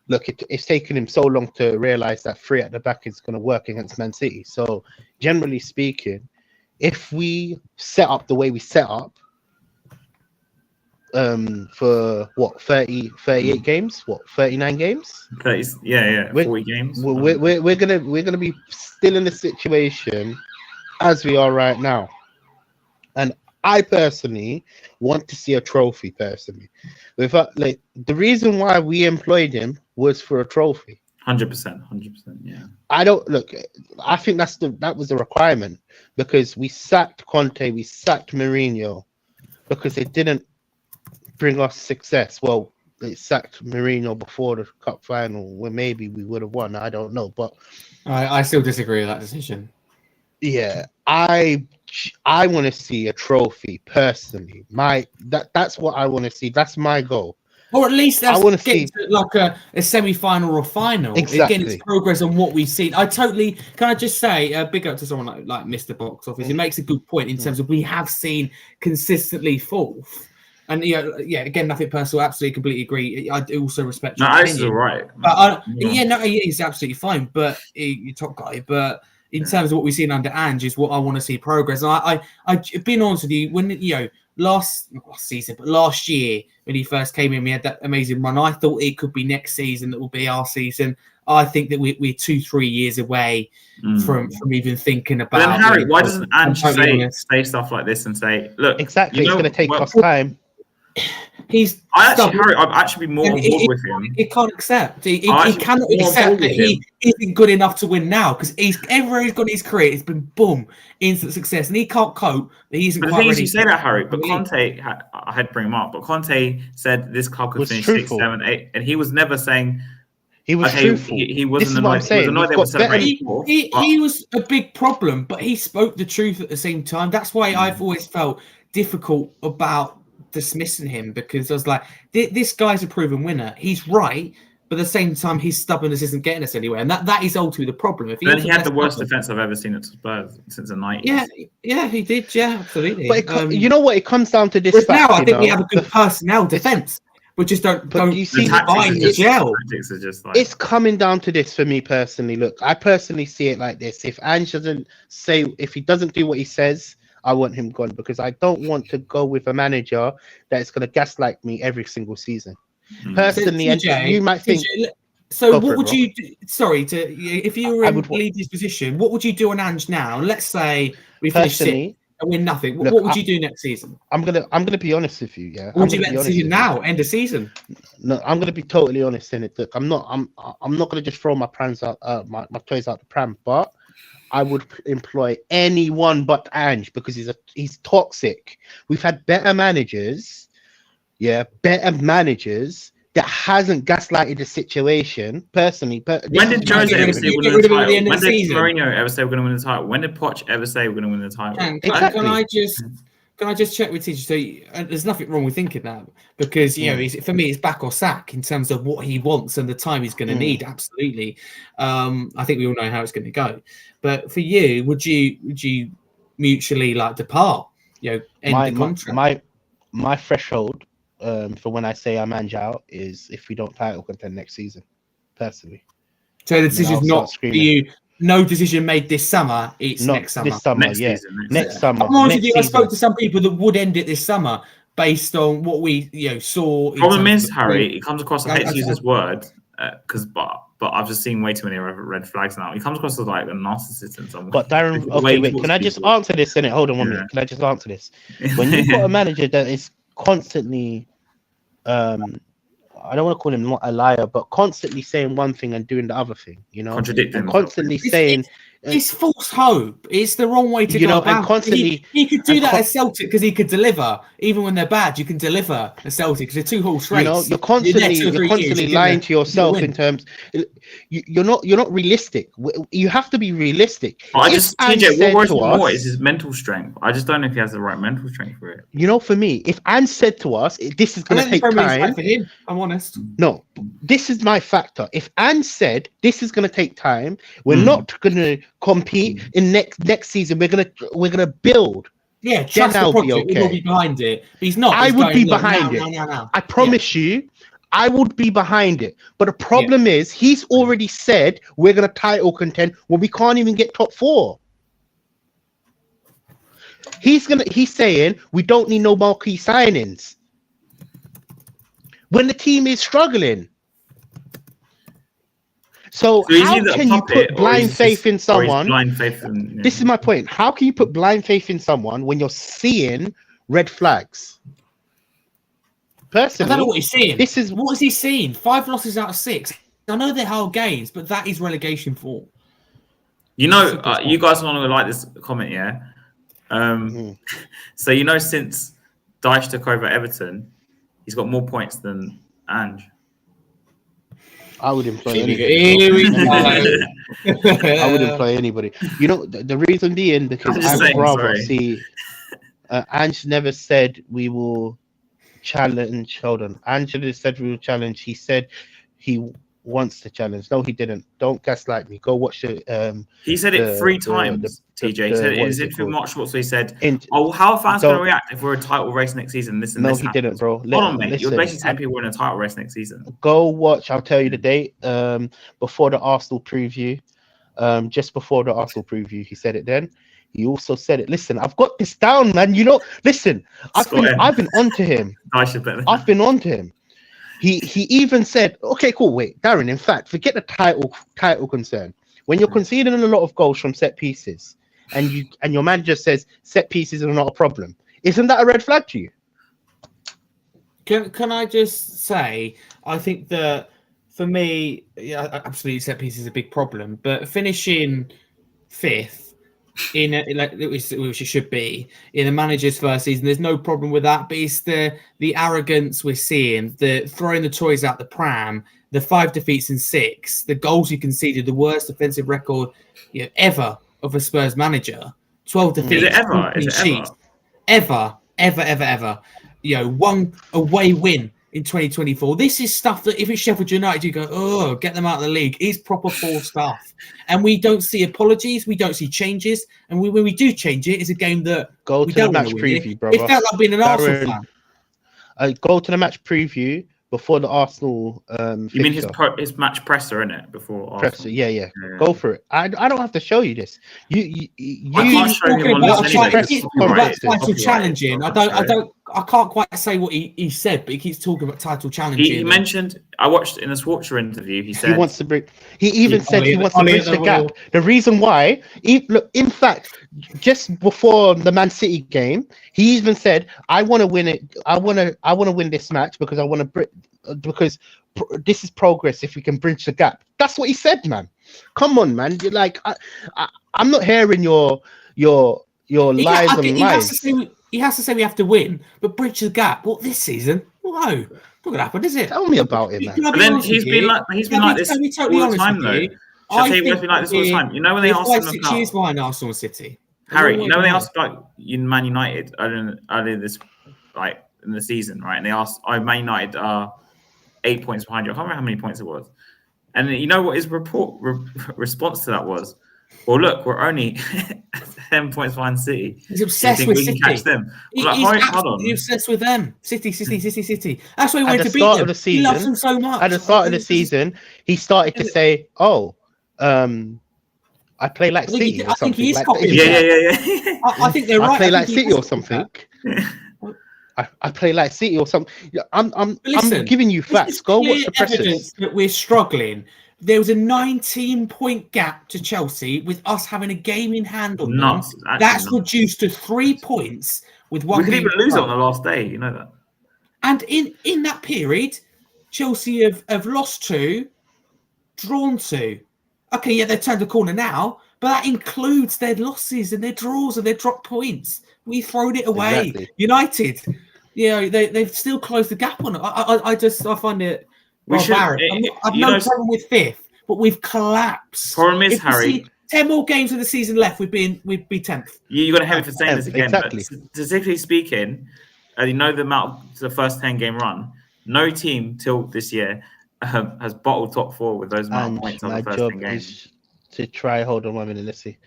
look, it's taken him so long to realize that 3 at the back is going to work against Man City. So generally speaking, if we set up the way we set up for what, 38 games, 39 games, 30, 40 games, we're gonna be still in the situation as we are right now. And I personally want to see a trophy. Without, like, the reason why we employed him was for a trophy. 100%. Yeah. I think that was the requirement, because we sacked Conte, we sacked Mourinho because they didn't bring us success. Well, they sacked Mourinho before the cup final, where maybe we would have won. I don't know, but I still disagree with that decision. Yeah, I want to see a trophy personally. That's what I want to see. That's my goal. Or at least I want to see like a semi-final or final. Exactly. Again, it's progress on what we've seen. Can I just say, big up to someone like Mr. Box Office. He makes a good point in terms of we have seen consistently fourth. And again, nothing personal. Absolutely, completely agree. I do also respect your opinion. Alex is all right. He's absolutely fine. But you're top guy. But in terms of what we've seen under Ange is what I want to see progress. And I've been honest with you, when last season, but last year when he first came in, we had that amazing run. I thought it could be next season that will be our season. I think that we're 2-3 years away from even thinking about. But then Harry, why doesn't Ange say stuff like this and say, "Look, exactly, it's going to take us time." I'd actually be more on board with him. He can't accept. He cannot accept that he isn't good enough to win now because everywhere he's gone in his career, it's been boom, instant success, and he can't cope. That he isn't quite ready. You say that, Harry, but Conte, I had to bring him up, but Conte said this club could finish 6, 7, 8, and he was never saying. He was truthful. He wasn't annoyed. He was annoyed they were celebrating. He was a big problem, but he spoke the truth at the same time. That's why I've always felt difficult about dismissing him, because I was like, this guy's a proven winner. He's right, but at the same time, his stubbornness isn't getting us anywhere, and that is ultimately the problem. If he had the worst defense I've ever seen at Spurs since the 90s. Yeah, he did. Yeah, absolutely. But you know what? It comes down to this. Now I think we have a good personnel defense. We just don't you see the gel. It's coming down to this for me personally. Look, I personally see it like this. If Ange if he doesn't do what he says, I want him gone, because I don't want to go with a manager that's going to gaslight me every single season. Personally, so, TJ, and you might think. So what would you do? Sorry, if you were in Leeds' position, what would you do on Ange now? Let's say we finish 6th and win nothing. What would you do next season? I'm gonna be honest with you. Yeah. What would you do next season now? End of season. No, I'm gonna be totally honest in it. Look, I'm not gonna just throw my toys out the pram, but I would employ anyone but Ange, because he's toxic. We've had better managers, that hasn't gaslighted the situation. Personally, when did Jose ever say we're going to win the title? When did Mourinho ever say we're going to win the title? When did Poch ever say we're going to win the title? Can I just check with TJ? So there's nothing wrong with thinking that, because for me it's back or sack in terms of what he wants and the time he's going to need. Absolutely, I think we all know how it's going to go. But for you, would you mutually depart? End the contract. My threshold for when I say I'm Ange out is if we don't title contend next season. Personally, so the decision's not for you. No decision made this summer. It's not next summer. This summer, next summer. I spoke to some people that would end it this summer based on what we saw. Problem is, Harry, it comes across. I hate to use this word but I've just seen way too many red flags now. He comes across as like a narcissist and something. But Darren, okay, wait, can I just answer this? Hold on 1 minute. Can I just answer this? When you've got a manager that is constantly, I don't want to call him not a liar, but constantly saying one thing and doing the other thing, contradicting, and constantly saying. It's false hope. It's the wrong way to go about. And constantly, he could do that at Celtic because he could deliver. Even when they're bad, you can deliver at Celtic because they're 2-horse race. You're constantly lying to yourself in terms. You're not realistic. You have to be realistic. TJ, what worries me more is his mental strength. I just don't know if he has the right mental strength for it. For me, if Ange said to us, this is going to take time. For him, I'm honest. No, this is my factor. If Ange said this is going to take time, we're not going to compete in next season. We're gonna build. Yeah, trust the project. We will be behind it. But he's not. I would be behind it. I promise you, I would be behind it. But the problem is, he's already said we're gonna title contend when we can't even get top 4. He's saying we don't need no marquee signings when the team is struggling. So how can you put blind faith in someone? This is my point. How can you put blind faith in someone when you're seeing red flags? Personally, I don't know what he's seeing. What is he seeing? 5 losses out of 6. I know they're whole games, but that is relegation form. You guys are not going to like this comment, yeah? So since Dyche took over Everton, he's got more points than Ange. I would employ anybody. I would employ anybody. The reason being because I'd rather see. Ange never said we will challenge. Hold on. Ange never said we will challenge. He said he wants to challenge. No, he didn't. Don't gaslight me. Go watch the. He said it 3 times. TJ said in his interview with Mark Schwartz, he said, how are fans going to react if we're a title race next season? This and no, this he happens. Didn't, bro. Hold on, mate. You're basically telling people we're in a title race next season. Go watch. I'll tell you the date. Before the Arsenal preview, just before the Arsenal preview. He said it then. He also said it. Listen, I've got this down, man. You know, listen, I've been onto him. I should bet. I've been onto him. He even said, okay, cool. Wait, Darren. In fact, forget the title concern. When you're conceding a lot of goals from set pieces, and your manager says set pieces are not a problem, isn't that a red flag to you? Can I just say, I think that for me, yeah, absolutely set pieces is a big problem, but finishing fifth which it should be in a manager's first season, there's no problem with that. But it's the arrogance we're seeing, the throwing the toys out the pram, the 5 defeats in 6, the goals you conceded, the worst defensive record ever of a Spurs manager. 12 defeats. Is it ever? Is it ever? Ever. One away win in 2024. This is stuff that if it's Sheffield United, you go, oh, get them out of the league. It's proper poor stuff. And we don't see apologies. We don't see changes. And when we do change it, it's a game that go to the match preview, brother. It felt like being an Arsenal fan. Go to the match preview before the Arsenal. You mean his match presser, isn't it? Before Arsenal? Yeah. Go for it. I don't have to show you this. You can't show him on this title challenging. I can't quite say what he said, but he keeps talking about title challenging. He mentioned. I watched in the Swatcher interview. He said he wants to bring. He even said he wants to bridge the gap. The reason why, look, in fact, just before the Man City game, he even said, "I want to win it. I want to win this match because I want to because this is progress. If we can bridge the gap." That's what he said, man. Come on, man. You're like, I'm not hearing your lies and lies. He has to say we have to win, but bridge the gap. What, this season? No, not gonna happen, is it? Tell me about it, man. But then he's been like this all the time, though. I think he's been like this all the time. You know when they asked him about 6 years behind Arsenal City. Harry, you know when they asked like in Man United earlier this like in the season, right? And they asked, Man United are 8 points behind you. I can't remember how many points it was. And you know what his response to that was? Well, look, we're only 10 points behind City. He's obsessed with City. Catch them. He's absolutely obsessed with them. City. That's why he wanted to beat them. He loves them so much. At the start of the season, he started to say, "Oh, I play like City." I think he is copying. Yeah. I think they're right. I play like City or something. I play like City or something. I'm giving you facts. Go watch the presses. That we're struggling. There was a 19-point gap to Chelsea with us having a game in hand on them. That's reduced to 3 points with one. We could even lose it on the last day. You know that. And in that period, Chelsea have lost 2, drawn 2. Okay, yeah, they've turned the corner now, but that includes their losses and their draws and their drop points. We've thrown it away. Exactly. United, they've still closed the gap on it. I find it. I've no problem with 5th, but we've collapsed. Problem is, Harry, 10 more games of the season left, we'd be 10th. You're going to have it for saying this again. Exactly. But specifically speaking, you know the amount of the first 10-game run. No team till this year has bottled top 4 with those amount of points on the first 10 games. My job is to try. Hold on 1 minute. Let's see.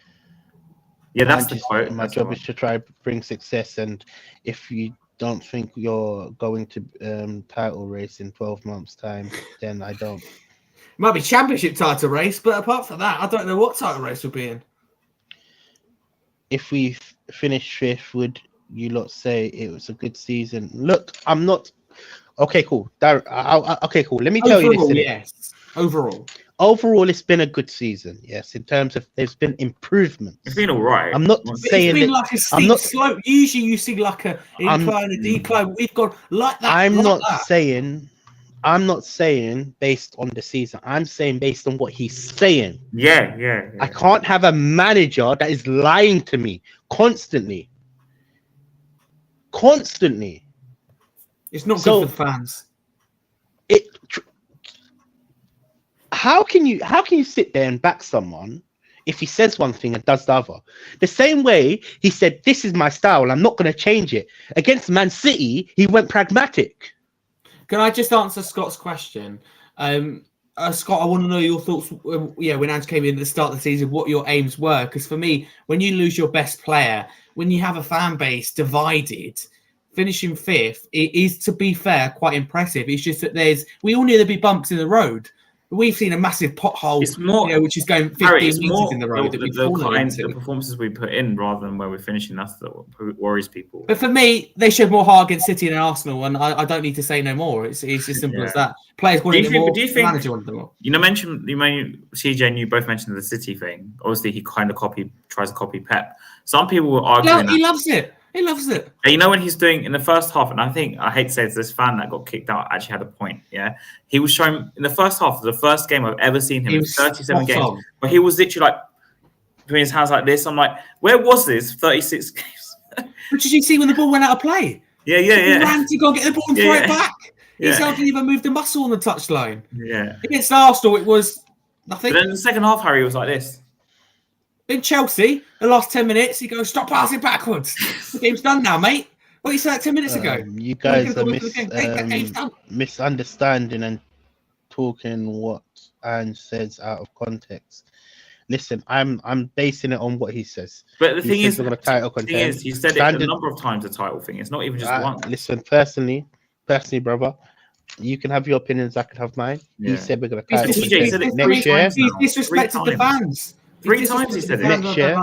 Yeah, that's the quote. My job is to try bring success, and if you don't think you're going to title race in 12 months' time, then I don't. Might be championship title race, but apart from that, I don't know what title race we'll be in. If we finish 5th, would you lot say it was a good season? Look, I'm not. Okay, cool. Okay, cool. Let me tell you this. Yes. Overall, it's been a good season. Yes, in terms of there's been improvements. It's been all right. I'm not saying it's been like a steep slope. Usually, you see like a incline, a decline. We've gone like that. I'm not saying based on the season. I'm saying based on what he's saying. Yeah. I can't have a manager that is lying to me constantly. It's not good for the fans. How can you sit there and back someone if he says one thing and does the other? The same way he said, "This is my style. I'm not going to change it." Against Man City, he went pragmatic. Can I just answer Scott's question? Scott, I want to know your thoughts. When Ange came in at the start of the season, what your aims were. Because for me, when you lose your best player, when you have a fan base divided, finishing 5th, it is, to be fair, quite impressive. It's just that we all knew there'd be bumps in the road. We've seen a massive pothole, It's more, which is going 15 Harry, it's meters more in the road that we've fallen into. the performances we put in rather than where we're finishing. That's what worries people. But for me, they showed more heart against City and Arsenal, and I don't need to say no more. It's as simple as that. Players wanted it more. Do you think, the manager wanted it more. CJ and you both mentioned the City thing. Obviously, he kind of tries to copy Pep. Some people were arguing he loves it. He loves it. And when he's doing in the first half, and I hate to say it's this fan that got kicked out actually had a point. Yeah, he was showing in the first half, the first game I've ever seen him in 37 games, but he was literally like doing his hands like this. I'm like, where was this 36 games? But did you see when the ball went out of play? Yeah. He ran to go and get the ball and throw it back. Yeah. He hardly even moved a muscle on the touchline. Yeah. Against Arsenal, it was nothing. But then in the second half, Harry was like this. In Chelsea, the last 10 minutes, he goes, stop passing backwards. The game's done now, mate. What you said 10 minutes ago? You guys are misunderstanding and talking what Ange says out of context. Listen, I'm basing it on what he says. But the thing is, we're going to title contend. He said it a number of times, the title thing. It's not even just one. Listen, personally, brother, you can have your opinions, I can have mine. Yeah. He said we're going to title contend next year. He disrespected the fans. 3 times he said it. Next year,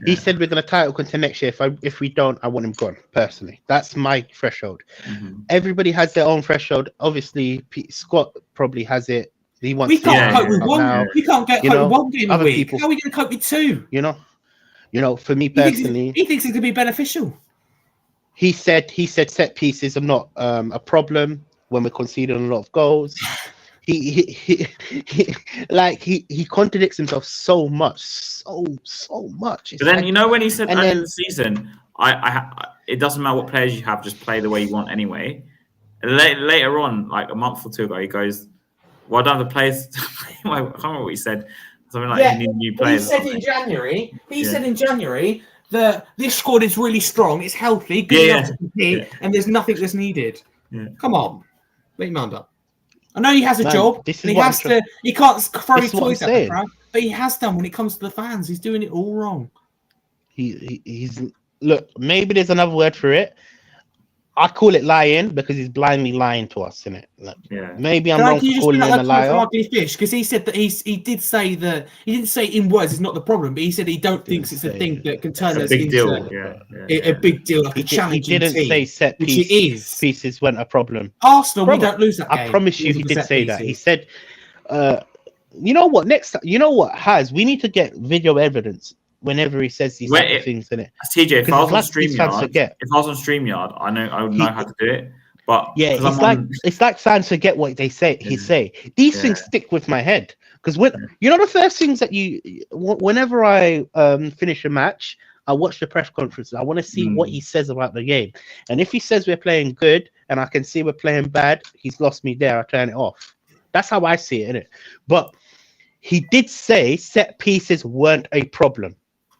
he said we're going to title contend next year. If we don't, I want him gone. Personally, that's my threshold. Mm-hmm. Everybody has their own threshold. Obviously, Scott probably has it. He wants. We can't cope with one. Now. We can't cope with one game a week. People, how are we going to cope with 2? You know. For me personally, he thinks it could be beneficial. He said set pieces are not a problem when we're conceding a lot of goals. He contradicts himself so much, so much. But then when he said earlier in the season, it doesn't matter what players you have, just play the way you want anyway. And later on, like a month or 2 ago, he goes, "Well, I don't have the players." I can't remember what he said. Something like you need new players. He said in January. That this squad is really strong. It's healthy, good enough to compete, and there's nothing that's needed. Yeah. Come on, make your mind up. I know he has a job. And he has to. He can't throw his toys at the crowd, but he has done when it comes to the fans. He's doing it all wrong. He's look. Maybe there's another word for it. I call it lying because he's blindly lying to us, isn't it? Like, maybe I'm wrong for calling him a liar. Ugly fish, because he said that he did say that he didn't say in words it's not the problem, but he said he don't think it's a thing that can turn us into a big deal, like a challenge. He didn't say set pieces weren't a problem. Arsenal, we don't lose that game. I promise you, he did say that. He said, "You know what? You know what? We need to get video evidence." Whenever he says these type of things in it, TJ, if I was on StreamYard, I would know how to do it. But it's like fans forget what they say. He say these things stick with my head because the first things that whenever I finish a match, I watch the press conferences. I want to see what he says about the game, and if he says we're playing good and I can see we're playing bad, he's lost me there. I turn it off. That's how I see it, innit? But he did say set pieces weren't a problem.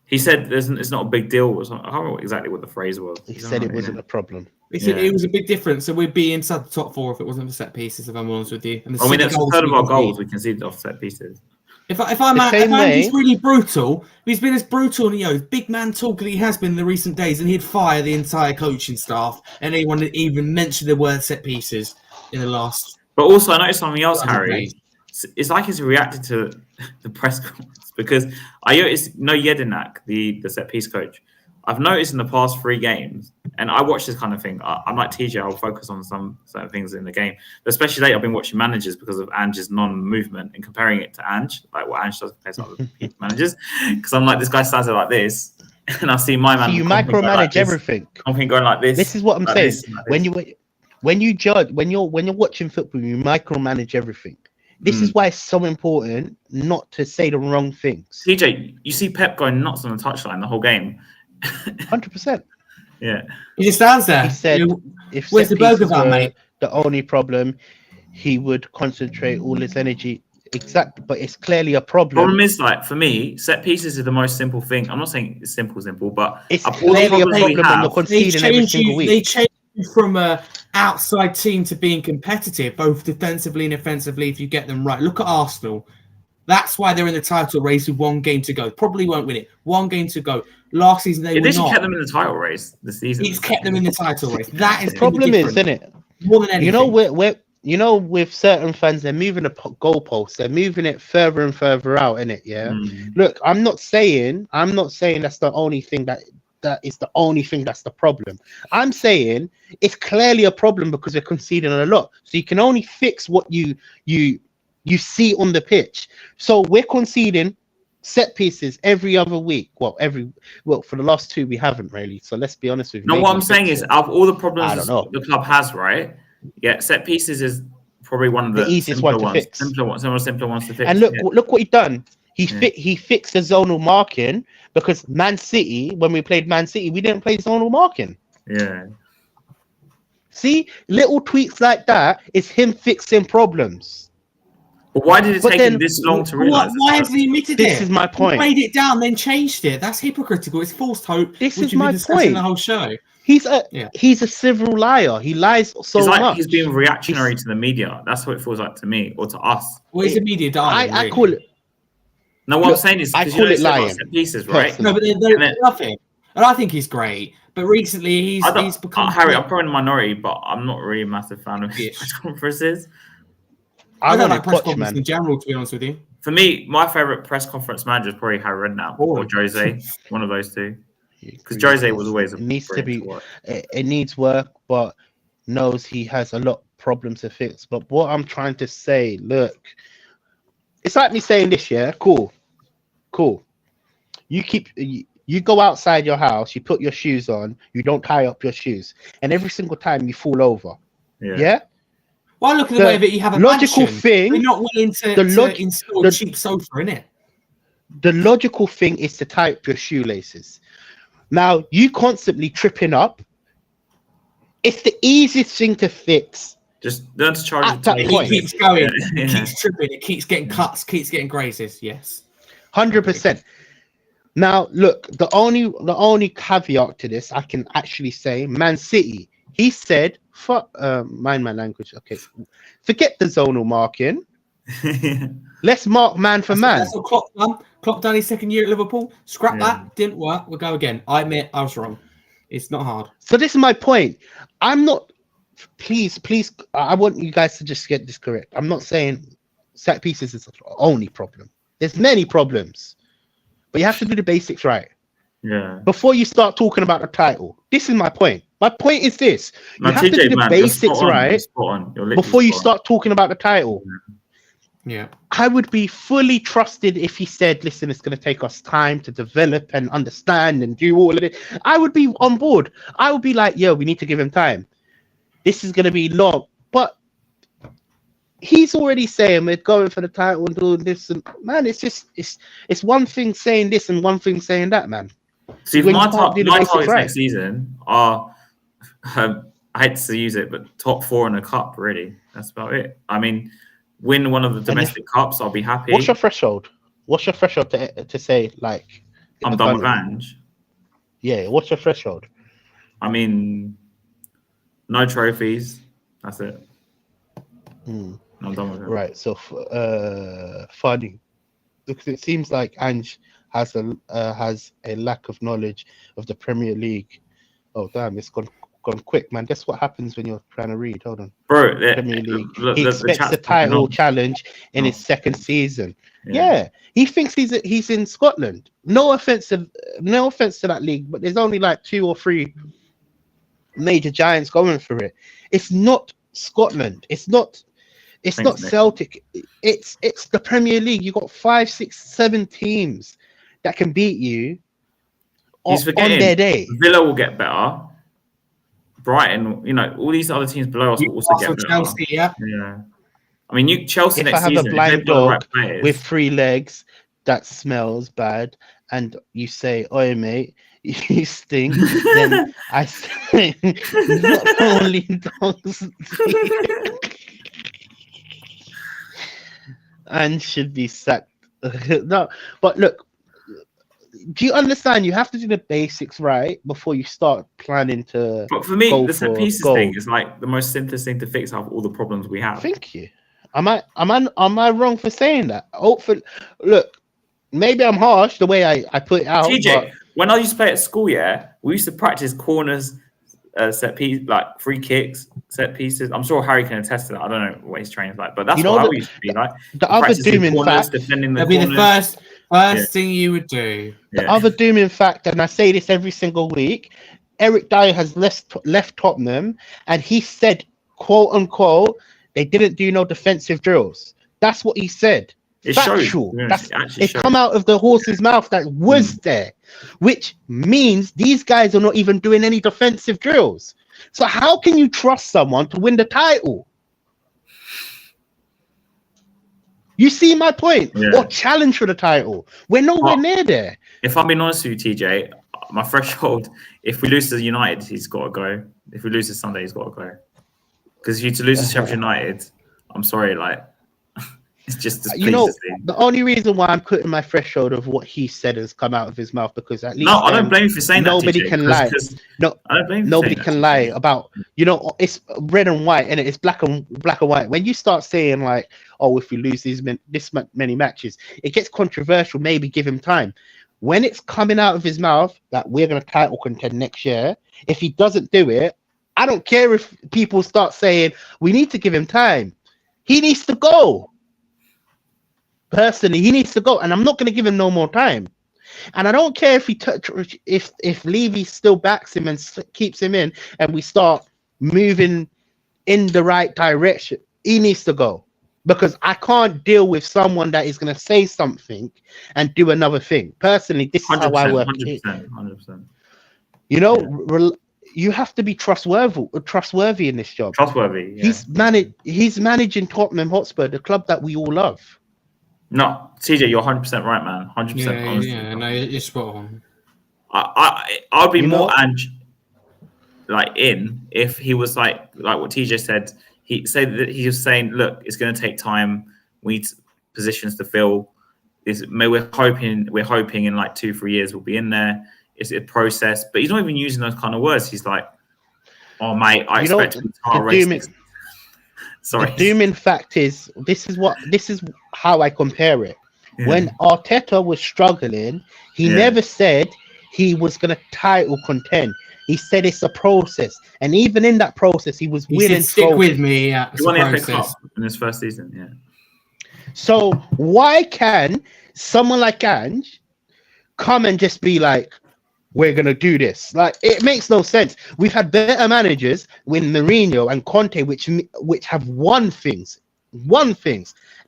He said it's not a big deal. I can't remember exactly what the phrase was. He said it wasn't a problem. He said it was a big difference. So we'd be inside the top 4 if it wasn't for set pieces, if I'm honest with you. And I mean, that's a third of our goals we conceded off set pieces. If Andy's really brutal, he's been as brutal and big man talk that he has been in the recent days, and he'd fire the entire coaching staff and anyone that even mentioned the word set pieces in the last. But also, I noticed something else, Harry. It's like he's reacted to the press conference because I noticed Jedinak, the set piece coach. I've noticed in the past 3 games, and I watch this kind of thing. I'm like TJ, I'll focus on some certain things in the game. But especially lately, I've been watching managers because of Ange's non-movement and comparing it to Ange, like what Ange does compared to other managers. Because I'm like, this guy stands there like this, and I see my man. You micromanage everything. Something going like this. This is what I'm saying. When you're watching football, you micromanage everything. This is why it's so important not to say the wrong things. TJ, you see Pep going nuts on the touchline the whole game. 100%. Yeah. He just stands there. He said, if where's the burger van, mate? The only problem, he would concentrate all his energy. Exactly, but it's clearly a problem. Problem is, like, for me, set pieces is the most simple thing. I'm not saying it's simple, but it's clearly a problem when you're conceding every single week. They change from a outside team to being competitive, both defensively and offensively, if you get them right. Look at Arsenal. That's why they're in the title race with 1 game to go. Probably won't win it. 1 game to go. Last season they were not. Kept them in the title race this season. It's kept them in the title race. That is the problem, isn't it? More than anything. You know with certain fans, they're moving the goalposts. They're moving it further and further out, innit? Yeah. Look, I'm not saying that's the only thing that is the only thing that's the problem. I'm saying it's clearly a problem because we're conceding a lot. So you can only fix what you see on the pitch. So we're conceding set pieces every other week. Well, for the last 2 we haven't really. So let's be honest with you. No, what I'm saying is, out of all the problems the club has, right? Yeah, set pieces is probably one of the easiest one to fix. Simpler ones to fix. And look what he done. He fixed the zonal marking because Man City, when we played Man City, we didn't play zonal marking. Yeah. See, little tweaks like that is him fixing problems. But why did it take him this long to realise? Why has he admitted it? This is my point. He played it down, then changed it. That's hypocritical. It's false hope. This is my point. The whole show. He's a civil liar. He lies so much. He's being reactionary to the media. That's what it feels like to me, or to us. Well, he's a media darling. I call it. No, what I'm saying is, I call it lying. Set pieces, right? No, but they're nothing. And I think he's great. But recently, he's become. Harry, I'm probably in the minority, but I'm not really a massive fan of his press conferences. I don't like press conferences in general, to be honest with you. For me, my favorite press conference manager is probably Harry Redknapp or Jose, one of those two. Because Jose was always it needs work, but knows he has a lot of problems to fix. But what I'm trying to say, look, it's like me saying this, yeah, cool. You go outside your house, you put your shoes on, you don't tie up your shoes, and every single time you fall over. Yeah? Well, look at the way that you have a logical thing. You're not willing to install a cheap sofa, innit? The logical thing is to tie up your shoelaces. Now, you constantly tripping up. It's the easiest thing to fix. Just learn to charge at that point. It keeps going. It keeps tripping. It keeps getting cuts. Keeps getting grazes. Yes. 100%. Now, look, the only caveat to this, I can actually say, Man City. He said, mind my language. Okay. Forget the zonal marking. Let's mark man for man. That's what Klopp done. Klopp done his second year at Liverpool. Scrap that. Didn't work. We'll go again. I admit I was wrong. It's not hard. So this is my point. I'm not. Please. I want you guys to just get this correct. I'm not saying set pieces is the only problem. There's many problems, but you have to do the basics right. Yeah. Before you start talking about the title. This is my point. My point is this. You have to do the basics right before you start talking about the title. Yeah. I would be fully trusted if he said, listen, it's going to take us time to develop and understand and do all of it. I would be on board. I would be like, we need to give him time. This is going to be long. But he's already saying we're going for the title and doing this. And man, it's one thing saying this and one thing saying that, man. See, my targets next season are, I hate to use it, but top 4 in a cup, really. That's about it. I mean, win one of the domestic cups, I'll be happy. What's your threshold? What's your threshold to say, like, I'm done with Ange? Yeah, what's your threshold? I mean, no trophies. That's it. I'm done with it. Right, so funny. Because it seems like Ange has a lack of knowledge of the Premier League. Oh, damn, it's gone quick, man. That's what happens when you're trying to read. Hold on. Bro, Premier League. He expects a title challenge in his second season. Yeah. He thinks he's in Scotland. No offense to that league, but there's only like 2 or 3 major giants going for it. It's not Scotland. It's not Celtic. It's the Premier League. You got 5, 6, 7 teams that can beat you on their day. Villa will get better. Brighton, all these other teams below us will also get better. Chelsea, yeah. I mean, Chelsea if next season. If I have a blind dog with 3 legs that smells bad, and you say, "Oi, mate, you stink," then I say, "Not only dogs and should be sacked." No, but look. Do you understand? You have to do the basics right before you start planning to. But for me, the set pieces thing is like the most simplest thing to fix out of all the problems we have. Thank you. Am I wrong for saying that? Hopefully, look, maybe I'm harsh the way I put it out. TJ, when I used to play at school, we used to practice corners, set piece, like free kicks, set pieces. I'm sure Harry can attest to that. I don't know what his training's like, but that's You know what I the- used to be like. The other Practicing dooming corners, fact, defending the That'd be the corners. first thing you would do. the Yeah. other dooming fact, and I say this every single week, Eric Dyer has left Tottenham, and he said, quote unquote, they didn't do no defensive drills. That's what he said. It shows. Factual. To be honest, That's it actually it shows. come out of the horse's mouth that was there, which means these guys are not even doing any defensive drills. So how can you trust someone to win the title? You see my point? Yeah. Or challenge for the title. We're nowhere near there. If I'm being honest with you, TJ, my threshold, if we lose to United, he's got to go. If we lose to Sunday, he's got to go. Because if you to lose to Sheffield United, I'm sorry, like, it's just You know, the only reason why I'm putting my threshold of what he said has come out of his mouth, because at least No, I don't blame you for saying nobody that. can lie. No, I don't blame you for nobody saying can that, lie TJ. about, you know, it's red and white and it's black and white. When you start saying like, oh, if we lose this many matches, it gets controversial. Maybe give him time. When it's coming out of his mouth that we're going to title contend next year, if he doesn't do it, I don't care if people start saying we need to give him time. He needs to go. Personally, he needs to go, and I'm not going to give him no more time. And I don't care if if Levy still backs him and keeps him in, and we start moving in the right direction. He needs to go, because I can't deal with someone that is going to say something and do another thing. Personally, this is how I work. 100%. You know, you have to be trustworthy in this job. Trustworthy. Yeah. He's managing Tottenham Hotspur, the club that we all love. No, TJ, you're 100% right, man. 100%. Yeah, no, you're spot on. I'd be more in if he was like what TJ said. He said that he was saying, look, it's going to take time. We need positions to fill. We're hoping in like 2-3 years we'll be in there. It's a process, but he's not even using those kind of words. He's like, oh mate, I expect to race this. Sorry. The dooming fact is this is how I compare it. Yeah. When Arteta was struggling, he never said he was going to title contend. He said it's a process, and even in that process, he was winning. Stick with me. Yeah, he won the FA Cup in his first season. Yeah. So why can someone like Ange come and just be like, we're going to do this? Like, it makes no sense. We've had better managers with Mourinho and Conte, which have won things.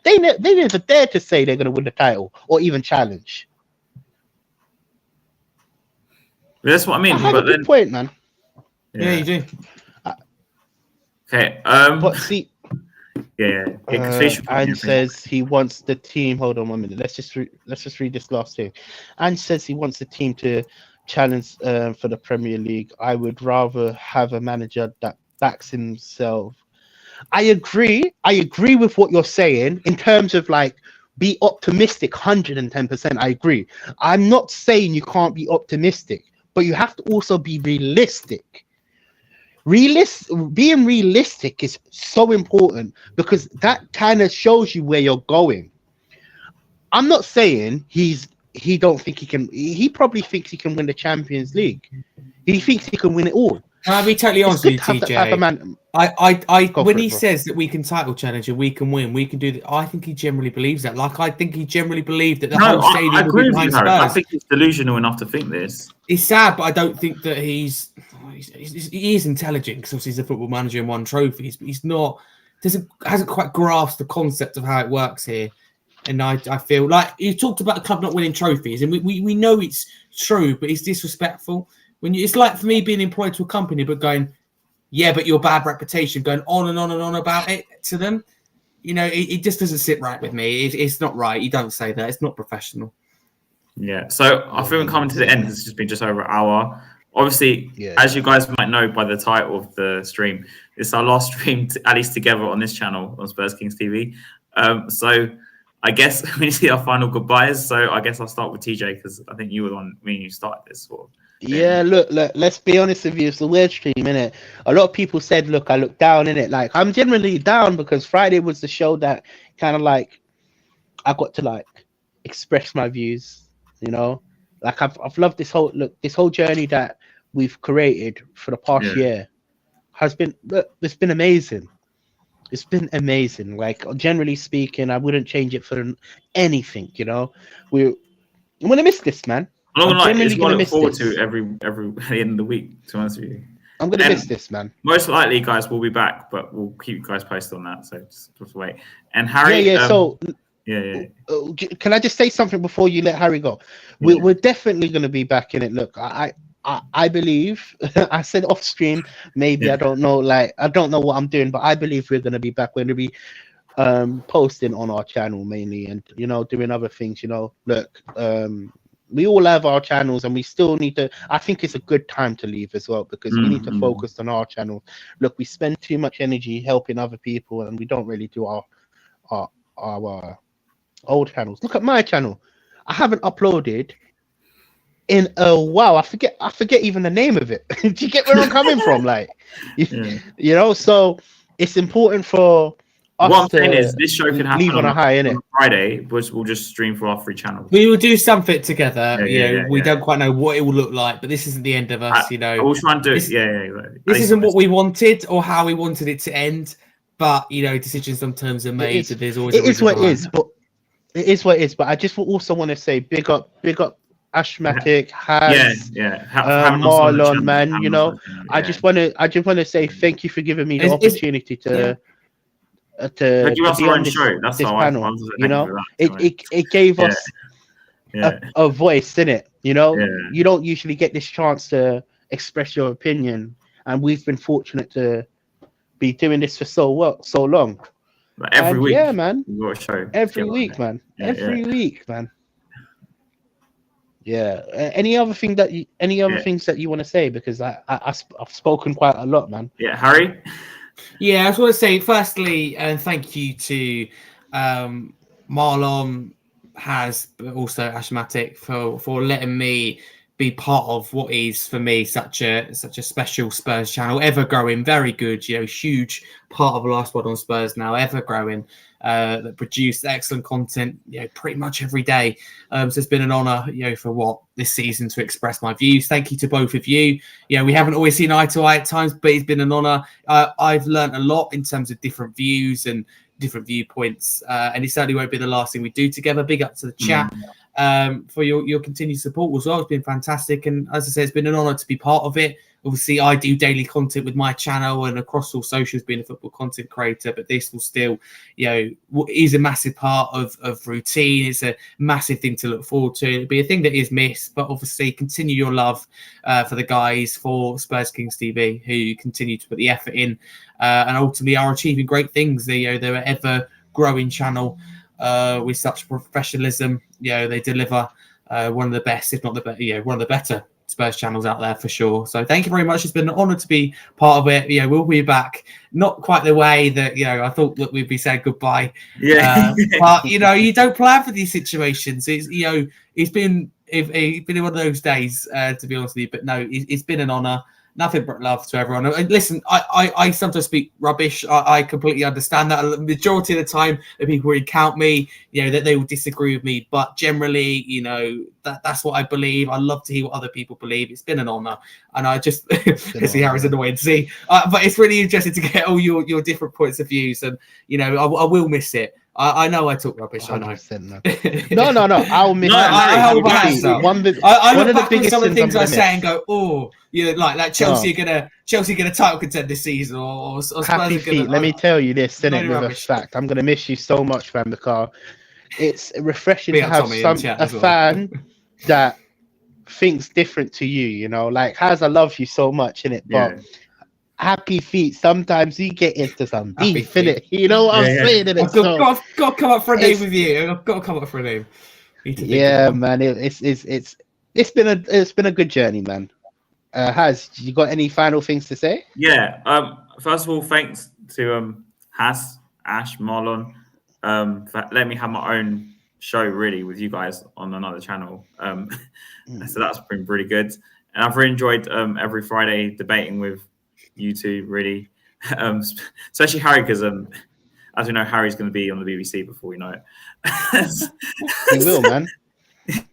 They never dare to say they're going to win the title or even challenge. That's what I mean. I have a good point, man. Yeah, you do. Okay. But see, and says he wants the team. Hold on 1 minute. Let's just read this last thing. And says he wants the team to challenge for the Premier League. I would rather have a manager that backs himself. I agree with what you're saying in terms of like be optimistic. 110%. I agree. I'm not saying you can't be optimistic, but you have to also be realistic. Being realistic is so important, because that kind of shows you where you're going. I'm not saying he don't think he can. He probably thinks he can win the Champions League. He thinks he can win it all. I'll be totally honest with you, TJ. When he says that we can title challenge and we can win, we can do that. I think he generally believes that. Like, I think he generally believed that the whole stadium I agree will be with you, behind Harry. Spurs. I think he's delusional enough to think this. It's sad, but I don't think that he is intelligent, because obviously he's a football manager and won trophies, but he's not. Hasn't quite grasped the concept of how it works here. And I feel like you talked about the club not winning trophies, and we know it's true, but it's disrespectful. It's like for me being employed to a company, but going, yeah, but your bad reputation, going on and on and on about it to them. You know, it just doesn't sit right with me. It's not right. You don't say that. It's not professional. Yeah. So I feel we're coming to the end. It's just been just over an hour. Obviously, as you guys might know by the title of the stream, it's our last stream, at least together on this channel on Spurs Kings TV. So I guess we need to see our final goodbyes. So I guess I'll start with TJ, because I think you were the one when you started this sort of. Yeah, look, let's be honest with you. It's the weird stream, innit? A lot of people said, look, I look down in it. Like, I'm generally down because Friday was the show that kind of like I got to like express my views, you know? Like, I've loved this whole journey that we've created for the past year has been, it's been amazing. It's been amazing. Like, generally speaking, I wouldn't change it for anything. You know, I'm gonna miss this, man. I'm generally gonna look forward to every at the end of the week. To be honest with you, I'm gonna miss this, man. Most likely, guys, we'll be back, but we'll keep you guys posted on that. So just wait. And Harry, can I just say something before you let Harry go? We're definitely gonna be back in it. Look, I believe I said off stream, maybe I don't know, like I don't know what I'm doing, but I believe we're gonna be back. We're gonna be posting on our channel mainly, and doing other things. Look, we all have our channels, and we still need to. I think it's a good time to leave as well, because we need to focus on our channel. Look, we spend too much energy helping other people, and we don't really do our old channels. Look at my channel. I haven't uploaded in a while. I forget even the name of it. Do you get where I'm coming from? Like, so it's important for us. What I'm saying is, this show can happen on a high, innit? On Friday, which we'll just stream for our 3 channels. We will do something together. We don't quite know what it will look like, but this isn't the end of us. We'll try and do it. Exactly. This isn't what we wanted or how we wanted it to end, but decisions sometimes are made. That there's always. It is what it is, but it is what it is. But I just also want to say, big up. Ashmatic, has Marlon, man. I just want to say thank you for giving me the opportunity to be on this panel. It gave us a voice, didn't it? You don't usually get this chance to express your opinion, and we've been fortunate to be doing this for so long. Like every week, man. Every week, man. Yeah. Any other things that you want to say? Because I've spoken quite a lot, man. Yeah, Harry. Yeah, I just want to say firstly, thank you to Marlon, Has, but also Ashmatic for letting me be part of what is for me such a special Spurs channel, ever growing, very good, huge part of Last Word on Spurs now, ever growing, that produce excellent content, pretty much every day. So it's been an honor, for this season to express my views. Thank you to both of you. We haven't always seen eye to eye at times, but it's been an honor. I've learned a lot in terms of different views and different viewpoints, and it certainly won't be the last thing we do together. Big up to the chat. For your continued support as well. It's been fantastic, and as I said, it's been an honor to be part of it. Obviously, I do daily content with my channel and across all socials, being a football content creator, but this will still, is a massive part of routine. It's a massive thing to look forward to. It'll be a thing that is missed, but obviously continue your love for the guys, for Spurs Kings TV, who continue to put the effort in and ultimately are achieving great things. They're an ever growing channel with such professionalism. They deliver one of the best, if not the better, one of the better Spurs channels out there for sure. So thank you very much. It's been an honor to be part of it. We'll be back, not quite the way that I thought that we'd be saying goodbye. But you don't plan for these situations. It's been one of those days, to be honest with you. But no, it's been an honor. Nothing but love to everyone. And listen, I sometimes speak rubbish. I completely understand that. The majority of the time, the people who count me, that they will disagree with me. But generally, that's what I believe. I love to hear what other people believe. It's been an honor, and I just see Harry's annoyed to see. But it's really interesting to get all your different points of views, and I will miss it. I know I talk rubbish. I know. No. I'll miss. I look back on some of the things I say and go, oh, like Chelsea are gonna title contend this season, or Spurs happy feet. Let me tell you this, with a fact. I'm gonna miss you so much, fam. Because it's refreshing to have a fan that thinks different to you. Like Has, I love you so much, innit? But happy feet. Sometimes you get into some beef, innit? You know what I'm saying? I've got to come up for a name with you. I've got to come up for a name. Yeah, man. It's been a good journey, man. Has you got any final things to say? Yeah. First of all, thanks to Has, Ash, Marlon, for letting me have my own show really with you guys on another channel. So that's been really good, and I've really enjoyed every Friday debating with you two, really, especially Harry, because as we know, Harry's going to be on the BBC before we know it. He will, man.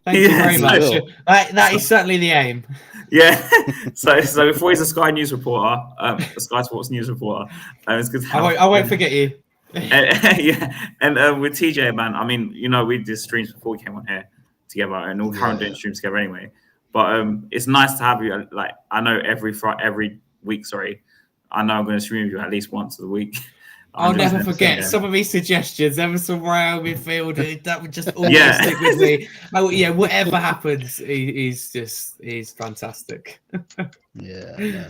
Thank you very much. will. That is certainly the aim. Yeah. So before he's a Sky News reporter, a Sky Sports News reporter, it's good to have I won't forget you. yeah, and with TJ, man, I mean, we did streams before we came on here together, and we're currently doing streams together anyway. But it's nice to have you. Like, I know every week, I know I'm going to stream with you at least once a week. I'll never 100%, forget yeah. some of his suggestions. Emerson Royal midfield, that would just always Yeah. stick with me. Yeah, whatever happens, he's fantastic. Yeah.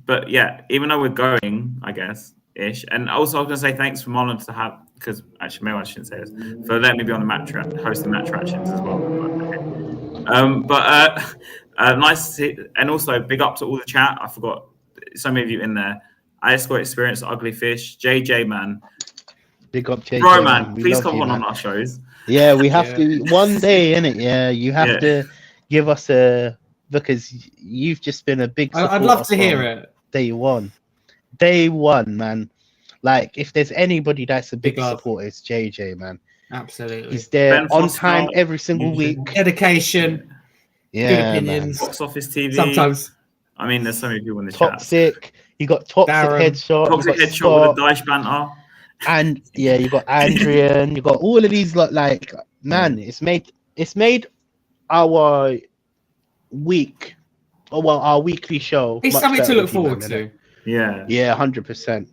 But yeah, even though we're going, I guess ish, and also I was gonna say thanks for Marlon to have, because actually maybe I shouldn't say this, for letting me be on the hosting match reactions as well. Nice to see, and also big up to all the chat. I forgot so many of you in there. I just got experience Ugly Fish, JJ, man. Big up JJ, bro, man. We Please love come you, on man. our shows. Yeah, we have to one day, innit? Yeah, you have to give us because you've just been a big supporter. I'd love to hear it. Day one, man. Like, if there's anybody that's a big supporter, it's JJ, man. Absolutely. He's there Ben on Foster, time every single week. Dedication. Yeah, good opinions. Box Office TV. Sometimes. I mean, there's so many people in the Toxic. chat. You got Toxic Darren. Headshot. Toxic Headshot with the Daesh banter. And yeah, you got Adrian. You got all of these like man. It's made our week, our weekly show. It's much something to better look with you, forward man, to. Yeah. Yeah, 100%.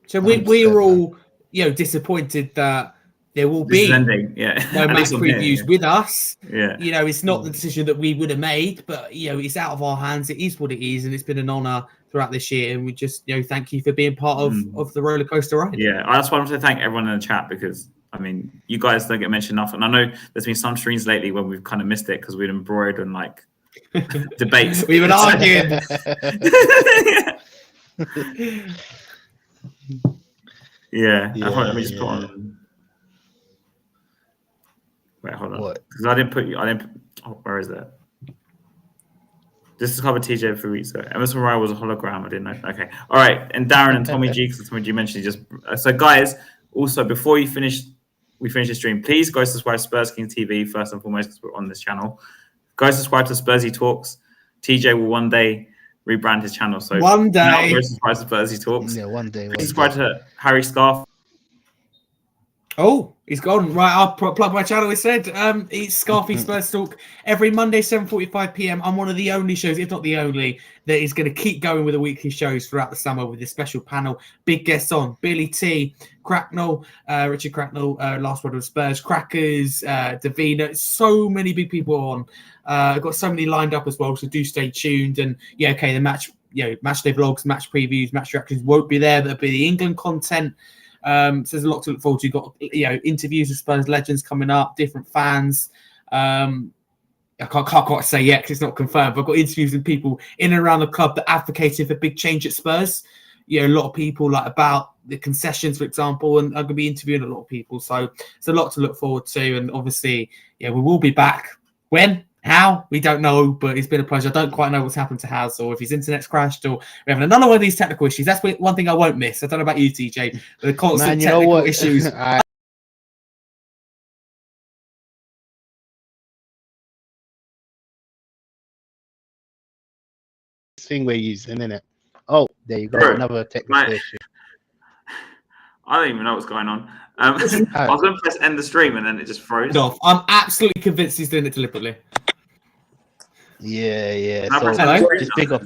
So we were all disappointed that there will be no match previews with us. Yeah. It's not the decision that we would have made, but it's out of our hands. It is what it is, and it's been an honor throughout this year. And we just thank you for being part of the roller coaster ride. Yeah, I just wanted to thank everyone in the chat, because I mean, you guys don't get mentioned enough, and I know there's been some streams lately when we've kind of missed it because we've been embroiled in like debates. We've been arguing. Yeah. Let me just put on. Wait, hold on. Because I didn't put. Oh, where is that? This is covered TJ for weeks ago. Emerson Royal was a hologram. I didn't know. Okay. All right. And Darren and Tommy G, because Tommy G mentioned so guys, also before we finish the stream, please go subscribe to Spurs Kings TV first and foremost, because we're on this channel. Go subscribe to Spursy Talks. TJ will one day rebrand his channel. So one day, now go subscribe to Spursy Talks. Yeah, one day. Subscribe to Harry Scarf. Oh, he's gone. Right, I'll plug my channel instead. It's Scarfy Spurs Talk every Monday, 7:45 p.m. I'm one of the only shows, if not the only, that is going to keep going with the weekly shows throughout the summer with this special panel. Big guests on Billy T, Cracknell, Richard Cracknell, Last Word of Spurs, Crackers, Davina. So many big people on. I've got so many lined up as well, so do stay tuned. And the match day vlogs, match previews, match reactions won't be there. There'll be the England content. So there's a lot to look forward to. You've got interviews with Spurs legends coming up, different fans. I can't quite say yet because it's not confirmed, but I've got interviews with people in and around the club that advocated for big change at Spurs. A lot of people about the concessions, for example, and I'm going to be interviewing a lot of people. So it's a lot to look forward to. And obviously, we will be back. When? How? We don't know, but it's been a pleasure. I don't quite know what's happened to Haz, or if his internet's crashed, or we're having another one of these technical issues. That's one thing I won't miss. I don't know about you, TJ, but the constant technical issues. Thing we're using, innit? Oh, there you go. Another technical issue. I don't even know what's going on. I was going to press end the stream and then it just froze. No, I'm absolutely convinced he's doing it deliberately. Yeah. So just big up.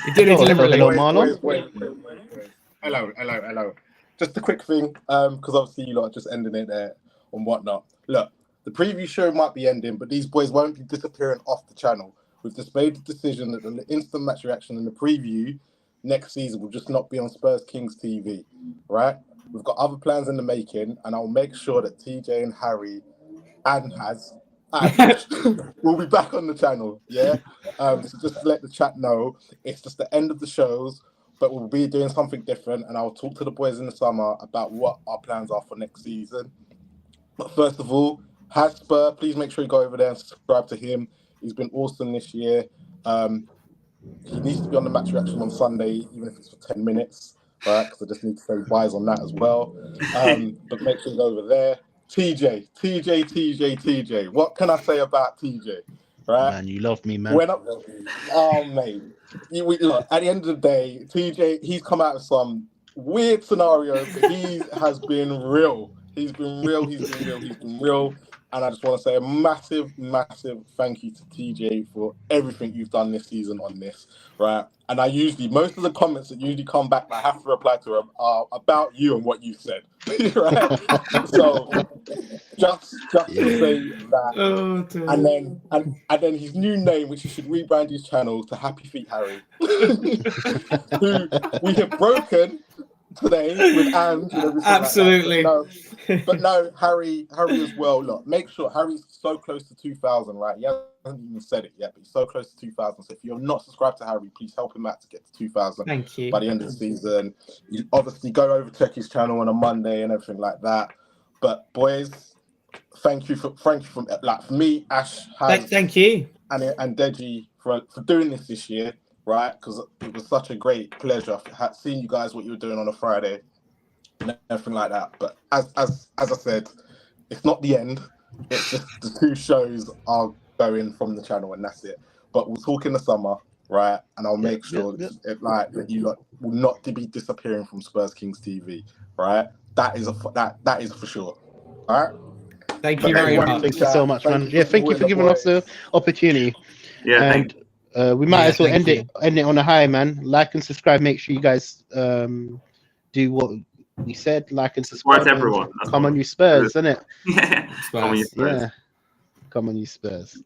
He did it deliberately. Wait. Hello. Just a quick thing, because obviously you lot are just ending it there and whatnot. Look, the preview show might be ending, but these boys won't be disappearing off the channel. We've just made the decision that the instant match reaction and the preview next season will just not be on Spurs Kings TV, right? We've got other plans in the making, and I'll make sure that TJ and Harry and Haz we'll be back on the channel, yeah? So just to let the chat know, it's just the end of the shows, but we'll be doing something different, and I'll talk to the boys in the summer about what our plans are for next season. But first of all, Hotspur, please make sure you go over there and subscribe to him. He's been awesome this year. He needs to be on the match reaction on Sunday, even if it's for 10 minutes, right? Because I just need to say wise on that as well. But make sure you go over there. TJ. What can I say about TJ? Right? Man, you love me, man. Oh, mate. Look, at the end of the day, TJ, he's come out of some weird scenario, but he has been real. He's been real. And I just want to say a massive thank you to TJ for everything you've done this season on this, right? And most of the comments that usually come back that I have to reply to are about you and what you said, right? So just to say that, and then his new name, which he should rebrand his channel to Happy Feet Harry, who we have broken today with and everything absolutely. Like that. But no, Harry as well. Look, make sure Harry's so close to 2,000, right? He hasn't even said it yet, but he's so close to 2,000. So if you're not subscribed to Harry, please help him out to get to 2,000. Thank you. By the end of the season, you obviously go over check his channel on a Monday and everything like that. But boys, thank you for me, Ash, thank you, and Deji for doing this year. Right, because it was such a great pleasure seeing you guys what you were doing on a Friday and everything like that. But as I said, it's not the end. It's just the 2 shows are going from the channel and that's it. But we'll talk in the summer, right? And I'll make sure that you lot will not be disappearing from Spurs Kings TV, right? That is for sure. All right. Thank you very much. Thank you so much, man. Yeah, thank you for giving us the opportunity. Yeah, and we might as well end it on a high, man. Like and subscribe. Make sure you guys do what we said. Like and subscribe. Everyone. Come on, you Spurs, isn't it? Yeah. Spurs. Yeah. Come on, you Spurs.